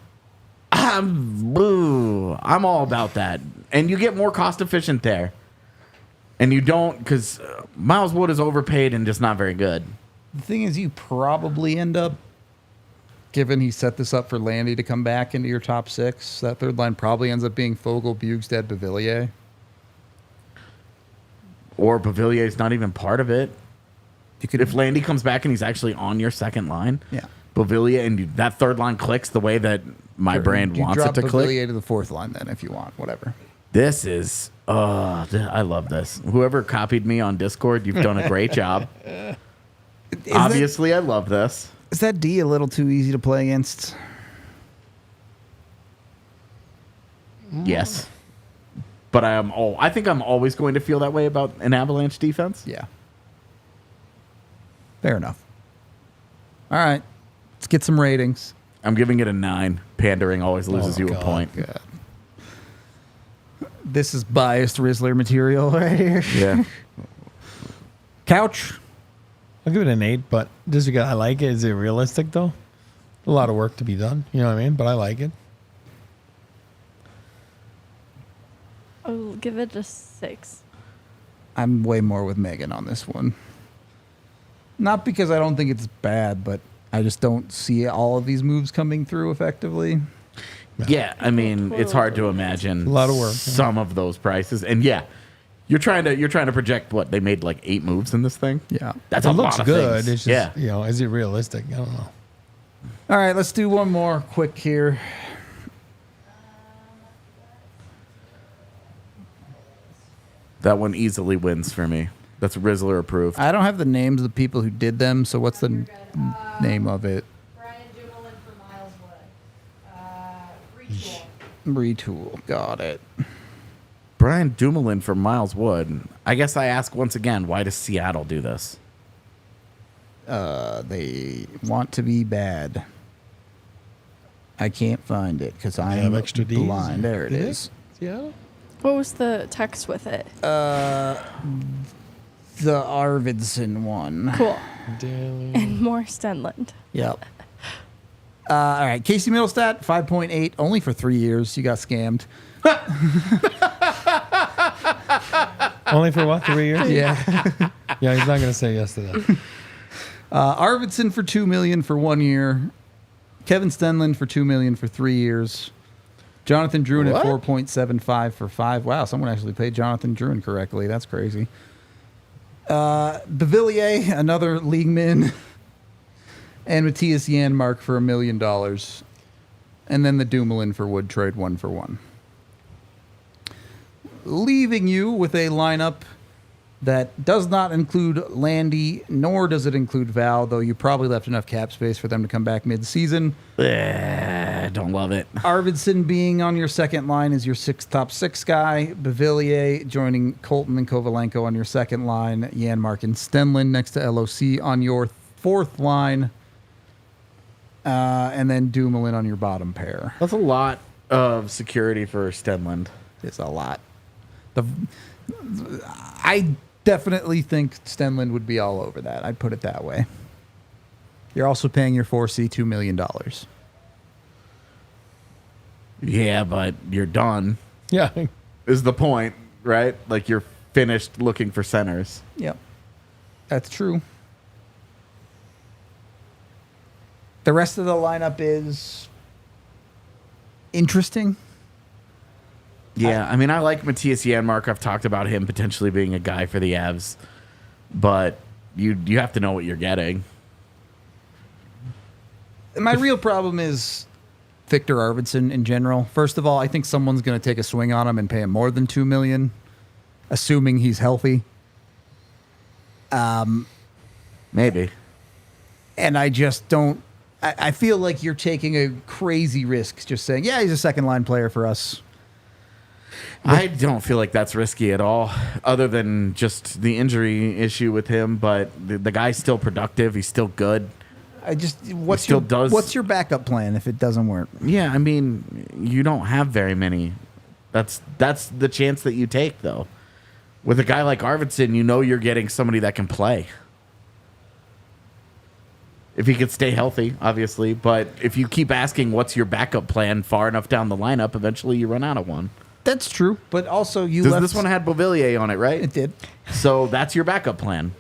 I'm all about that. And you get more cost efficient there. And you don't, because Miles Wood is overpaid and just not very good. The thing is, you probably end up, given he set this up for Landy to come back into your top six, that third line probably ends up being Fogle, Bjugstad, Beauvillier. Or Bavillier's not even part of it. You could, If Landy comes back and he's actually on your second line, yeah. Bavillier, and that third line clicks the way that my brand You wants it drop to click. Beauvillier to the fourth line then if you want, whatever. This is, I love this. Whoever copied me on Discord, you've done a great job. Obviously, I love this. Is that D a little too easy to play against? Yes. But I think I'm always going to feel that way about an Avalanche defense. Yeah. Fair enough. All right. Let's get some ratings. I'm giving it a 9. Pandering always loses Oh, you God. a point. God. This is biased Rizzler material right here. Yeah. Couch. I'll give it an 8, but I like it. Is it realistic, though? A lot of work to be done. You know what I mean? But I like it. I'll give it a 6. I'm way more with Megan on this one. Not because I don't think it's bad, but I just don't see all of these moves coming through effectively. Yeah, I mean, it's hard to imagine A lot of work, yeah. some of those prices. And yeah, you're trying to project what they made like 8 moves in this thing. Yeah. That's It a looks lot of good. things. It's just, yeah. is it realistic? I don't know. All right, let's do one more quick here. That one easily wins for me. That's Rizzler approved. I don't have the names of the people who did them, so what's the name of it? Brian Dumoulin for Miles Wood. Retool. Retool. Got it. Brian Dumoulin for Miles Wood. I guess I ask once again, why does Seattle do this? They want to be bad. I can't find it because I have am extra Ds? blind. There it Did is. Seattle? What was the text with it? The Arvidsson one. Cool. Daily. And more Stenlund. Yep. All right, Casey Middlestat, 5.8, only for 3 years. You got scammed. Only for what, 3 years? Yeah. Yeah, he's not going to say yes to that. Arvidsson for $2 million for 1 year. Kevin Stenlund for $2 million for 3 years. Jonathan Druin at 4.75 for 5. Wow, someone actually paid Jonathan Druin correctly. That's crazy. Beauvillier, another league min. And Matthias Janmark for $1 million. And then the Dumoulin for Wood trade 1-for-1. Leaving you with a lineup that does not include Landy, nor does it include Val, though you probably left enough cap space for them to come back mid-season. Don't love it. Arvidsson being on your second line is your top six guy. Beauvillier joining Colton and Kovalenko on your second line. Janmark and Stenlund next to LOC on your fourth line. And then Dumoulin on your bottom pair. That's a lot of security for Stenlund. It's a lot. I definitely think Stenlund would be all over that. I'd put it that way. You're also paying your 4C $2 million. Yeah, but you're done, Yeah. is the point, right? Like, you're finished looking for centers. Yep. That's true. The rest of the lineup is interesting. Yeah, I mean, I like Matthias Janmark. I've talked about him potentially being a guy for the Avs, but you have to know what you're getting. My real problem is Victor Arvidsson in general. First of all, I think someone's going to take a swing on him and pay him more than $2 million, assuming he's healthy. Maybe. And I just don't. I feel like you're taking a crazy risk just saying, yeah, he's a second line player for us. I don't feel like that's risky at all, other than just the injury issue with him. But the guy's still productive. He's still good. What's your backup plan if it doesn't work? Yeah, I mean, you don't have very many. That's the chance that you take, though. With a guy like Arvidsson, you know you're getting somebody that can play. If he could stay healthy, obviously. But if you keep asking what's your backup plan far enough down the lineup, eventually you run out of one. That's true. But also This one had Beauvillier on it, right? It did. So that's your backup plan.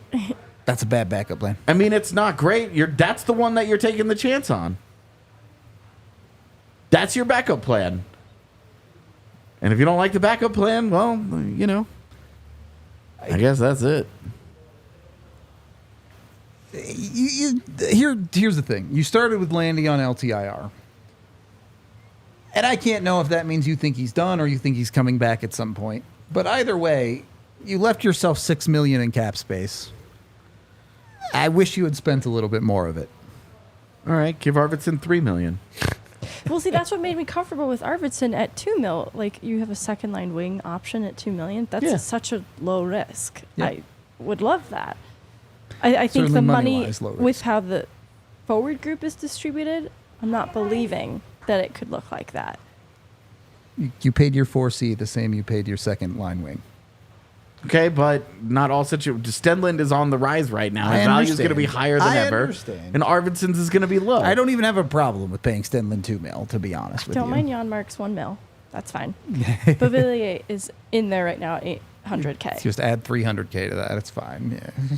That's a bad backup plan. I mean, it's not great. That's the one that you're taking the chance on. That's your backup plan. And if you don't like the backup plan, well, you know, I guess that's it. Here's the thing. You started with Landy on LTIR. And I can't know if that means you think he's done or you think he's coming back at some point. But either way, you left yourself $6 million in cap space. I wish you had spent a little bit more of it. All right, give Arvidsson $3 million. Well, see, that's what made me comfortable with Arvidsson at $2 million. Like, you have a second line wing option at $2 million. That's such a low risk. Yeah. I would love that. I think Certainly the money money-wise, low risk. with how the forward group is distributed, I'm not believing that it could look like that. You paid your 4C the same you paid your second line wing. Okay, but not all situations. Stenlund is on the rise right now. His value is going to be higher than ever. Understand. And Arvidsson's is going to be low. I don't even have a problem with paying Stenlund $2 million, to be honest with Don't you. mind Janmark's $1 million. That's fine. Beauvillier is in there right now at $800K. Just add $300K to that. It's fine. Yeah.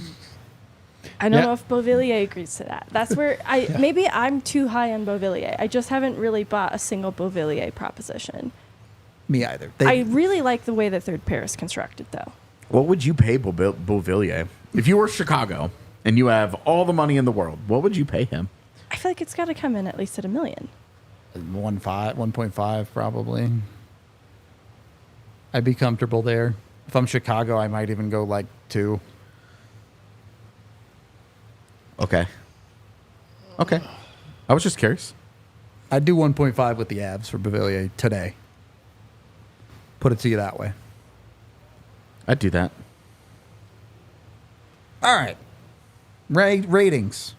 I don't know if Beauvillier agrees to that. That's where maybe I'm too high on Beauvillier. I just haven't really bought a single Beauvillier proposition. Me either. I really like the way the third pair is constructed, though. What would you pay Beauvillier? If you were Chicago and you have all the money in the world, what would you pay him? I feel like it's got to come in at least at $1 million. 1.5 probably. I'd be comfortable there. If I'm Chicago, I might even go like 2. Okay. I was just curious. I'd do 1.5 with the Avs for Beauvillier today. Put it to you that way. I'd do that. All right. Ratings.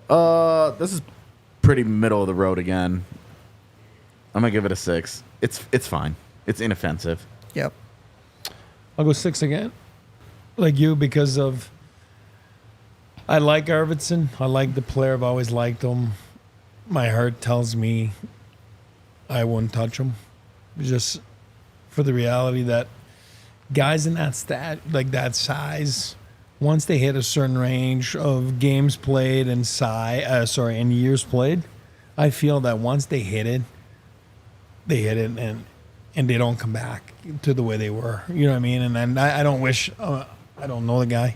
This is pretty middle of the road again. I'm gonna give it a 6. It's fine. It's inoffensive. Yep. I'll go 6 again, like you, because of I like Arvidsson. I like the player. I've always liked him. My heart tells me I wouldn't touch him, just for the reality that guys in that that size, once they hit a certain range of games played and and years played, I feel that once they hit it and they don't come back to the way they were. You know what I mean? And then I don't wish, I don't know the guy,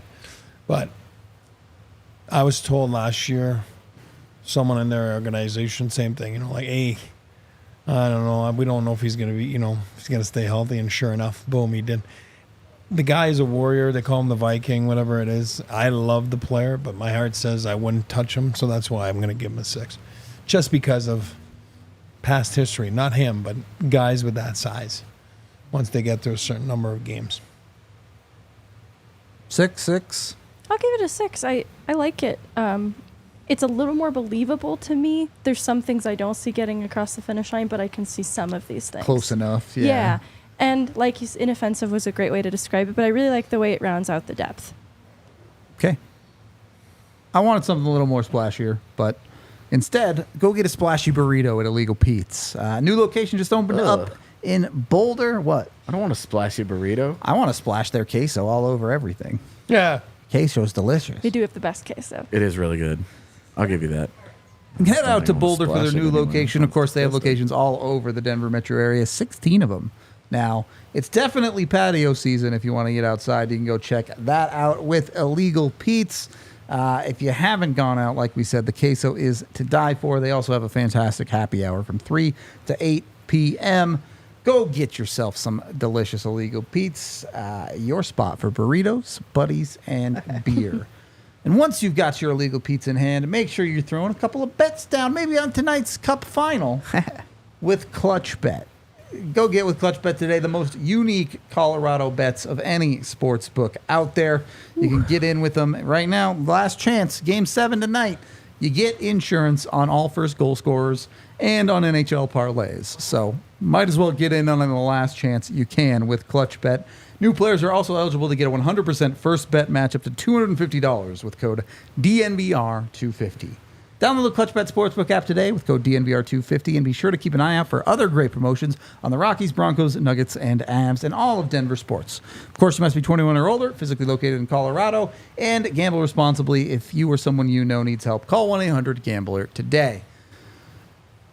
but I was told last year, someone in their organization, same thing, like, hey, I don't know, we don't know if he's going to be, if he's going to stay healthy. And sure enough, boom, he did. The guy is a warrior. They call him the Viking, whatever it is. I love the player, but my heart says I wouldn't touch him. So that's why I'm going to give him a 6. Just because of past history. Not him, but guys with that size. Once they get to a certain number of games. 6. I'll give it a 6. I like it. It's a little more believable to me. There's some things I don't see getting across the finish line, but I can see some of these things. Close enough. Yeah. And like he's inoffensive was a great way to describe it, but I really like the way it rounds out the depth. Okay. I wanted something a little more splashier, but instead, go get a splashy burrito at Illegal Pete's. New location just opened up in Boulder. What? I don't want a splashy burrito. I want to splash their queso all over everything. Yeah. Queso's delicious. They do have the best queso. It is really good. I'll give you that. Head out to Something Boulder for their splash it new anyway. location. Of course, they have Tasty. locations all over the Denver metro area, 16 of them. Now, it's definitely patio season. If you want to get outside, you can go check that out with Illegal Pete's. If you haven't gone out, like we said, the queso is to die for. They also have a fantastic happy hour from 3 to 8 p.m. Go get yourself some delicious Illegal Pete's, your spot for burritos, buddies, and beer. And once you've got your Illegal Pete's in hand, make sure you're throwing a couple of bets down, maybe on tonight's Cup final with ClutchBet. Go get with ClutchBet today the most unique Colorado bets of any sports book out there. You can get in with them right now. Last chance, Game 7 tonight. You get insurance on all first goal scorers and on NHL parlays. So might as well get in on the last chance you can with ClutchBet. New players are also eligible to get a 100% first bet match up to $250 with code DNVR250. Download the ClutchBet Sportsbook app today with code DNVR250 and be sure to keep an eye out for other great promotions on the Rockies, Broncos, Nuggets, and Avs and all of Denver sports. Of course, you must be 21 or older, physically located in Colorado, and gamble responsibly. If you or someone you know needs help, call 1-800-GAMBLER today.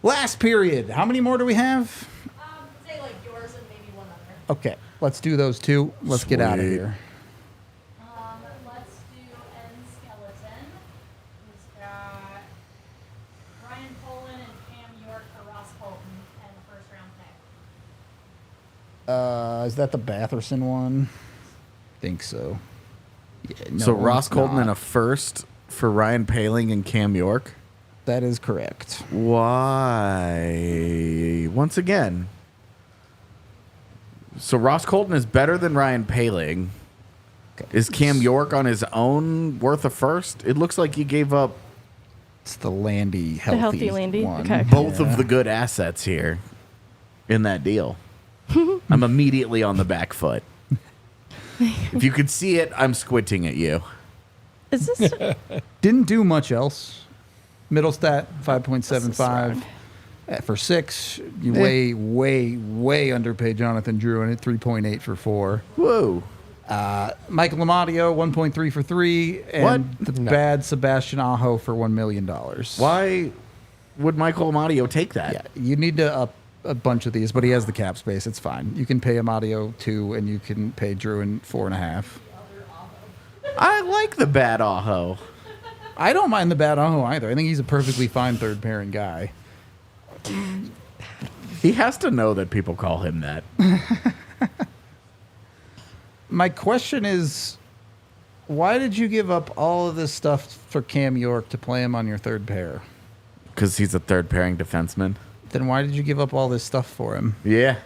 Last period. How many more do we have? Say like yours and maybe one other. Okay, let's do those two. Let's get out of Sweet. here. Let's do N Skeleton, who's got Ryan Poland and Cam York for Ross Colton and the first round pick. Is that the Batherson one? Think so. Yeah, no, So Ross it's Colton not. and a first for Ryan Poehling and Cam York. That is correct. Why? Once again. So Ross Colton is better than Ryan Poehling. Is Cam York on his own worth a first? It looks like you gave up It's the Landy healthy, healthy Landy? one. Okay. both of the good assets here in that deal. I'm immediately on the back foot. If you could see it, I'm squinting at you. Is this Didn't do much else. Middle stat 5.75 for 6. You way underpaid Jonathan Drew and at 3.8 for 4. Whoa. Michael Amadio 1.3 for 3, and What? the bad Sebastian Aho for $1 million. Why would Michael Amadio take that? Yeah, you need to up a bunch of these, but he has the cap space. It's fine. You can pay Amadio 2, and you can pay Drew in 4.5. I like the bad Aho. I don't mind the bad Aho either. I think he's a perfectly fine third pairing guy. He has to know that people call him that. My question is, why did you give up all of this stuff for Cam York to play him on your third pair? Because he's a third pairing defenseman. Then why did you give up all this stuff for him? Yeah.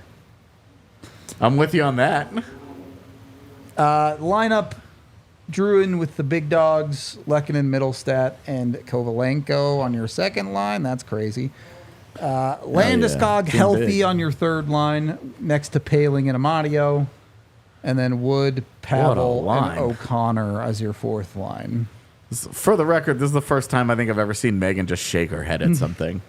I'm with you on that. Lineup, Druin with the big dogs, Lehkonen, Middlestat, and Kovalenko on your second line. That's crazy. Landeskog Team healthy big. on your third line next to Paling and Amadio. And then Wood, Pavel, line. and O'Connor as your fourth line. For the record, this is the first time I think I've ever seen Megan just shake her head at something.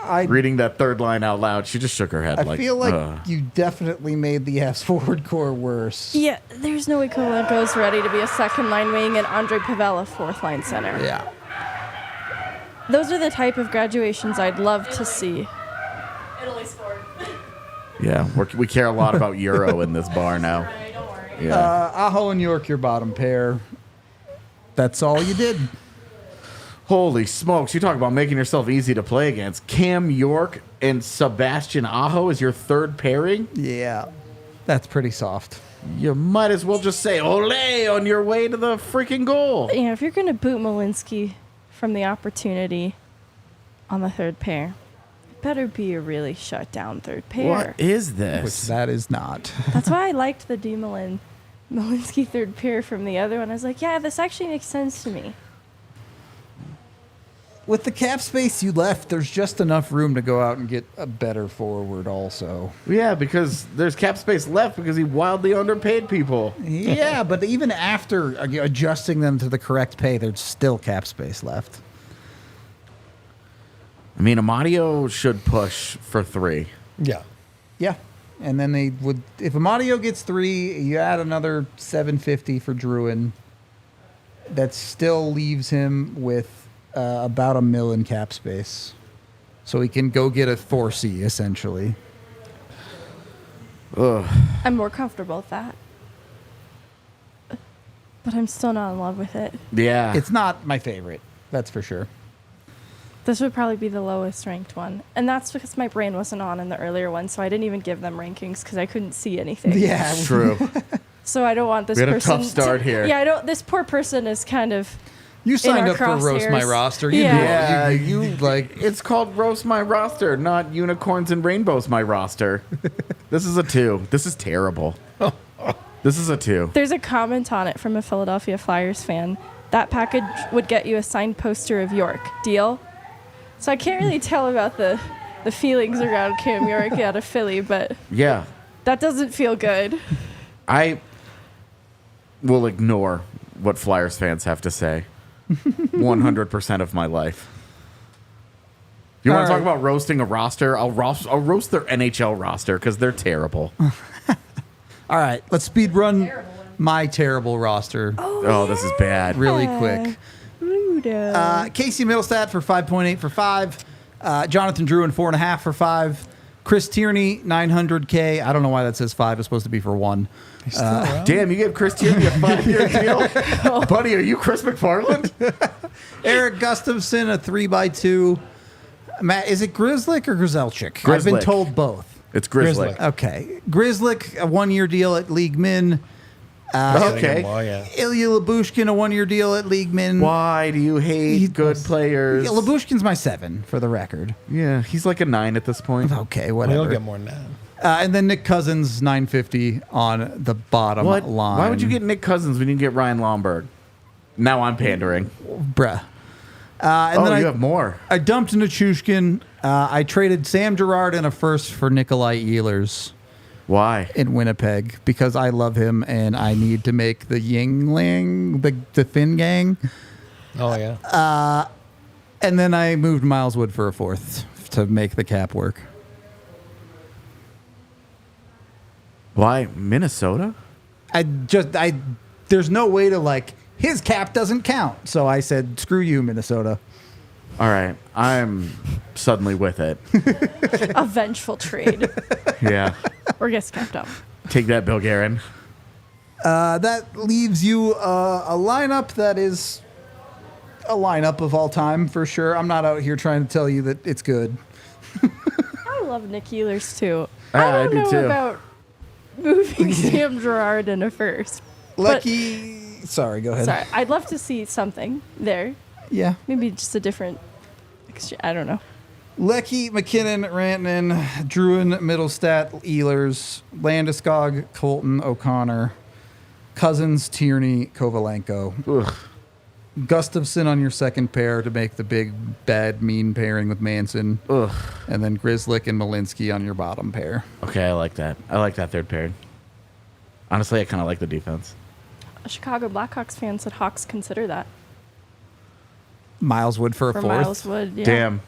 Reading that third line out loud, she just shook her head. I feel like "Ugh." you definitely made the Avs forward core worse. Yeah, there's no way Kovalenko's ready to be a second line wing and Andre Pavel a fourth line center. Yeah. Those are the type of graduations I'd love to see. Italy scored. Yeah, we care a lot about Euro in this bar now. Right, don't worry. Yeah. Aho and York, your bottom pair. That's all you did. Holy smokes, you talk about making yourself easy to play against. Cam York and Sebastian Aho is your third pairing? Yeah. That's pretty soft. You might as well just say ole on your way to the freaking goal. You know, if you're going to boot Malinsky from the opportunity on the third pair, it better be a really shut down third pair. What is Which this? that is not. That's why I liked the Malinsky third pair from the other one. I was like, yeah, this actually makes sense to me. With the cap space you left, there's just enough room to go out and get a better forward also. Yeah, because there's cap space left because he wildly underpaid people. Yeah, but even after adjusting them to the correct pay, there's still cap space left. I mean, Amadio should push for 3. Yeah. Yeah. And then they would, if Amadio gets 3, you add another $750 for Druin. That still leaves him with about $1 million cap space. So he can go get a 4C, essentially. I'm more comfortable with that. But I'm still not in love with it. Yeah. It's not my favorite, that's for sure. This would probably be the lowest ranked one. And that's because my brain wasn't on in the earlier one, so I didn't even give them rankings because I couldn't see anything. Yeah. true. So I don't want this We had a person tough start here. Yeah, I don't. This poor person is kind of. You signed our up for Roast My crosshairs. Roster. Yeah. You like. It's called Roast My Roster, not Unicorns and Rainbows My Roster. This is a 2. This is terrible. This is a 2. There's a comment on it from a Philadelphia Flyers fan. That package would get you a signed poster of York. Deal? So I can't really tell about the feelings around Cam York out of Philly, but Yeah. that doesn't feel good. I will ignore what Flyers fans have to say 100% of my life. You want All to talk right. about roasting a roster? I'll roast their NHL roster because they're terrible. All right, let's speed run my terrible roster Oh, this is bad. really quick. Rudo. Casey Middlestat for 5.8 for 5. Jonathan Druin 4.5 for 5. Chris Tierney 900K. I don't know why that says 5. It's supposed to be for 1. He's still around. Damn, you gave Chris Tierney a 5-year deal? Buddy, are you Chris McFarland? Eric Gustafson a 3x2. Matt, is it Grizzlick or Grizelchik? I've been Grizzlick. told both. It's Grizzly. Grizzly. Okay, Grizzlick a 1-year deal at League Min. Okay. Oh, yeah. Ilya Labushkin a 1-year deal at League Min. Why do you hate He- good players? Yeah, Labushkin's my 7 for the record. Yeah, he's like a 9 at this point. Okay, Well, whatever. he'll get more than that. And then Nick Cousins 950 on the bottom What? line. Why would you get Nick Cousins when you can get Ryan Lomberg? Now I'm pandering. bruh? And Oh, then you have more. I dumped Nichushkin. I traded Sam Girard and a first for Nikolai Ehlers Why? in Winnipeg because I love him and I need to make the Yingling, the Finn gang. Oh, yeah. And then I moved Miles Wood for a 4th to make the cap work. Why Minnesota? There's no way to like, his cap doesn't count. So I said, screw you, Minnesota. All right, I'm suddenly with it. A vengeful trade. Yeah, Or gets kept up. take that, Bill Guerin. That leaves you a lineup that is a lineup of all time for sure. I'm not out here trying to tell you that it's good. I love Nick Ehlers too. I don't do know too. about moving Sam Girard in a first. But- Lecky, sorry, go ahead. Sorry, I'd love to see something there. Yeah. Maybe just a different. I don't know. Lecky, McKinnon, Rantanen, Druin, Middlestat, Ehlers, Landeskog, Colton, O'Connor, Cousins, Tierney, Kovalenko. Ugh. Gustafsson on your second pair to make the big, bad, mean pairing with Manson. Ugh. And then Grzelcyk and Malinsky on your bottom pair. Okay, I like that. I like that third pair. Honestly, I kind of like the defense. A Chicago Blackhawks fan said Hawks consider that Miles Wood for a for fourth. Miles Wood. Yeah. Damn.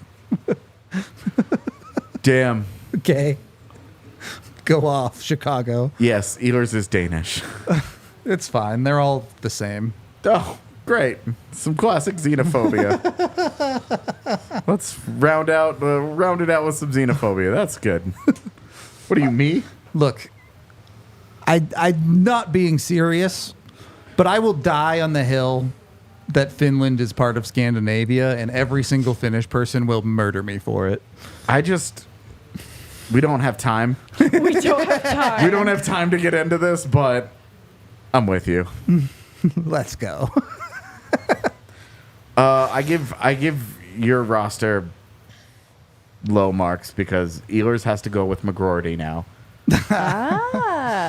Damn. Okay. Go off, Chicago. Yes, Ehlers is Danish. It's fine. They're all the same. Oh, great. Some classic xenophobia. Let's round it out with some xenophobia. That's good. What are you, me? Look, I'm not being serious, but I will die on the hill that Finland is part of Scandinavia, and every single Finnish person will murder me for it. We don't have time. We don't have time. We don't have time to get into this, but I'm with you. Let's go. I give your roster low marks because Ehlers has to go with McGroarty now.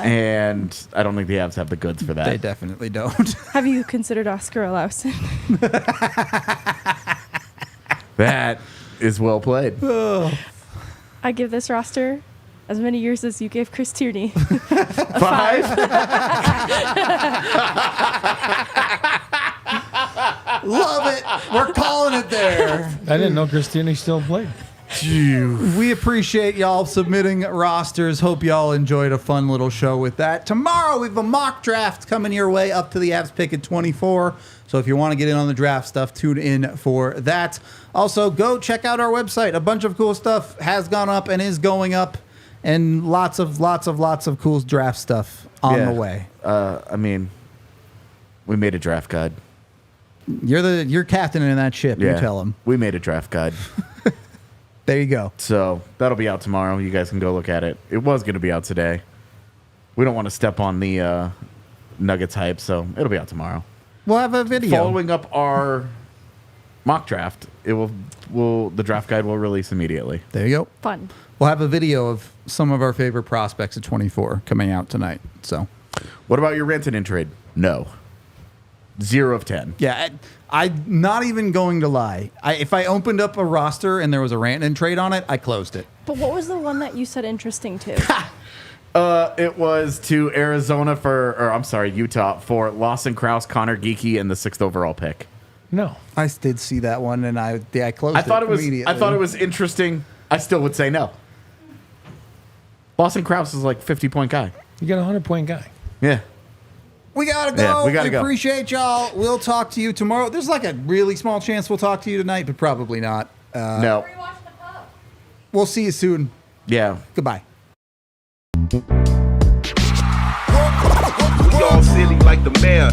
And I don't think the Avs have the goods for that. They definitely don't. Have you considered Oscar Olausen? That is well played. I give this roster as many years as you gave Chris Tierney. 5? Love it. We're calling it there. I didn't know Christiani still played. We appreciate y'all submitting rosters. Hope y'all enjoyed a fun little show with that. Tomorrow we have a mock draft coming your way up to the Avs pick at 24. So if you want to get in on the draft stuff, tune in for that. Also, go check out our website. A bunch of cool stuff has gone up and is going up, and lots of cool draft stuff on the way. I mean, we made a draft guide. You're captain in that ship. You tell them. We made a draft guide. There you go. So that'll be out tomorrow. You guys can go look at it. It was going to be out today. We don't want to step on the Nuggets hype, so it'll be out tomorrow. We'll have a video. Following up our mock draft, the draft guide will release immediately. There you go. Fun. We'll have a video of some of our favorite prospects at 24 coming out tonight. So, what about your Rantanen trade? No. 0 of 10. yeah, I'm not even going to lie. If I opened up a roster and there was a Rantanen trade on it, I closed it. But what was the one that you said interesting to? It was to Utah for Lawson Krause, Connor Geekie, and the 6th overall pick. No. I did see that one, and I closed I thought it was immediately. interesting. I still would say no. Lawson Krause is like 50-point guy. You got a 100-point guy. Yeah. We gotta go. Yeah, we gotta go. Appreciate y'all. We'll talk to you tomorrow. There's like a really small chance we'll talk to you tonight, but probably not. No. Rewatch the pub. We'll see you soon. Yeah. Goodbye. We all silly like the mayor.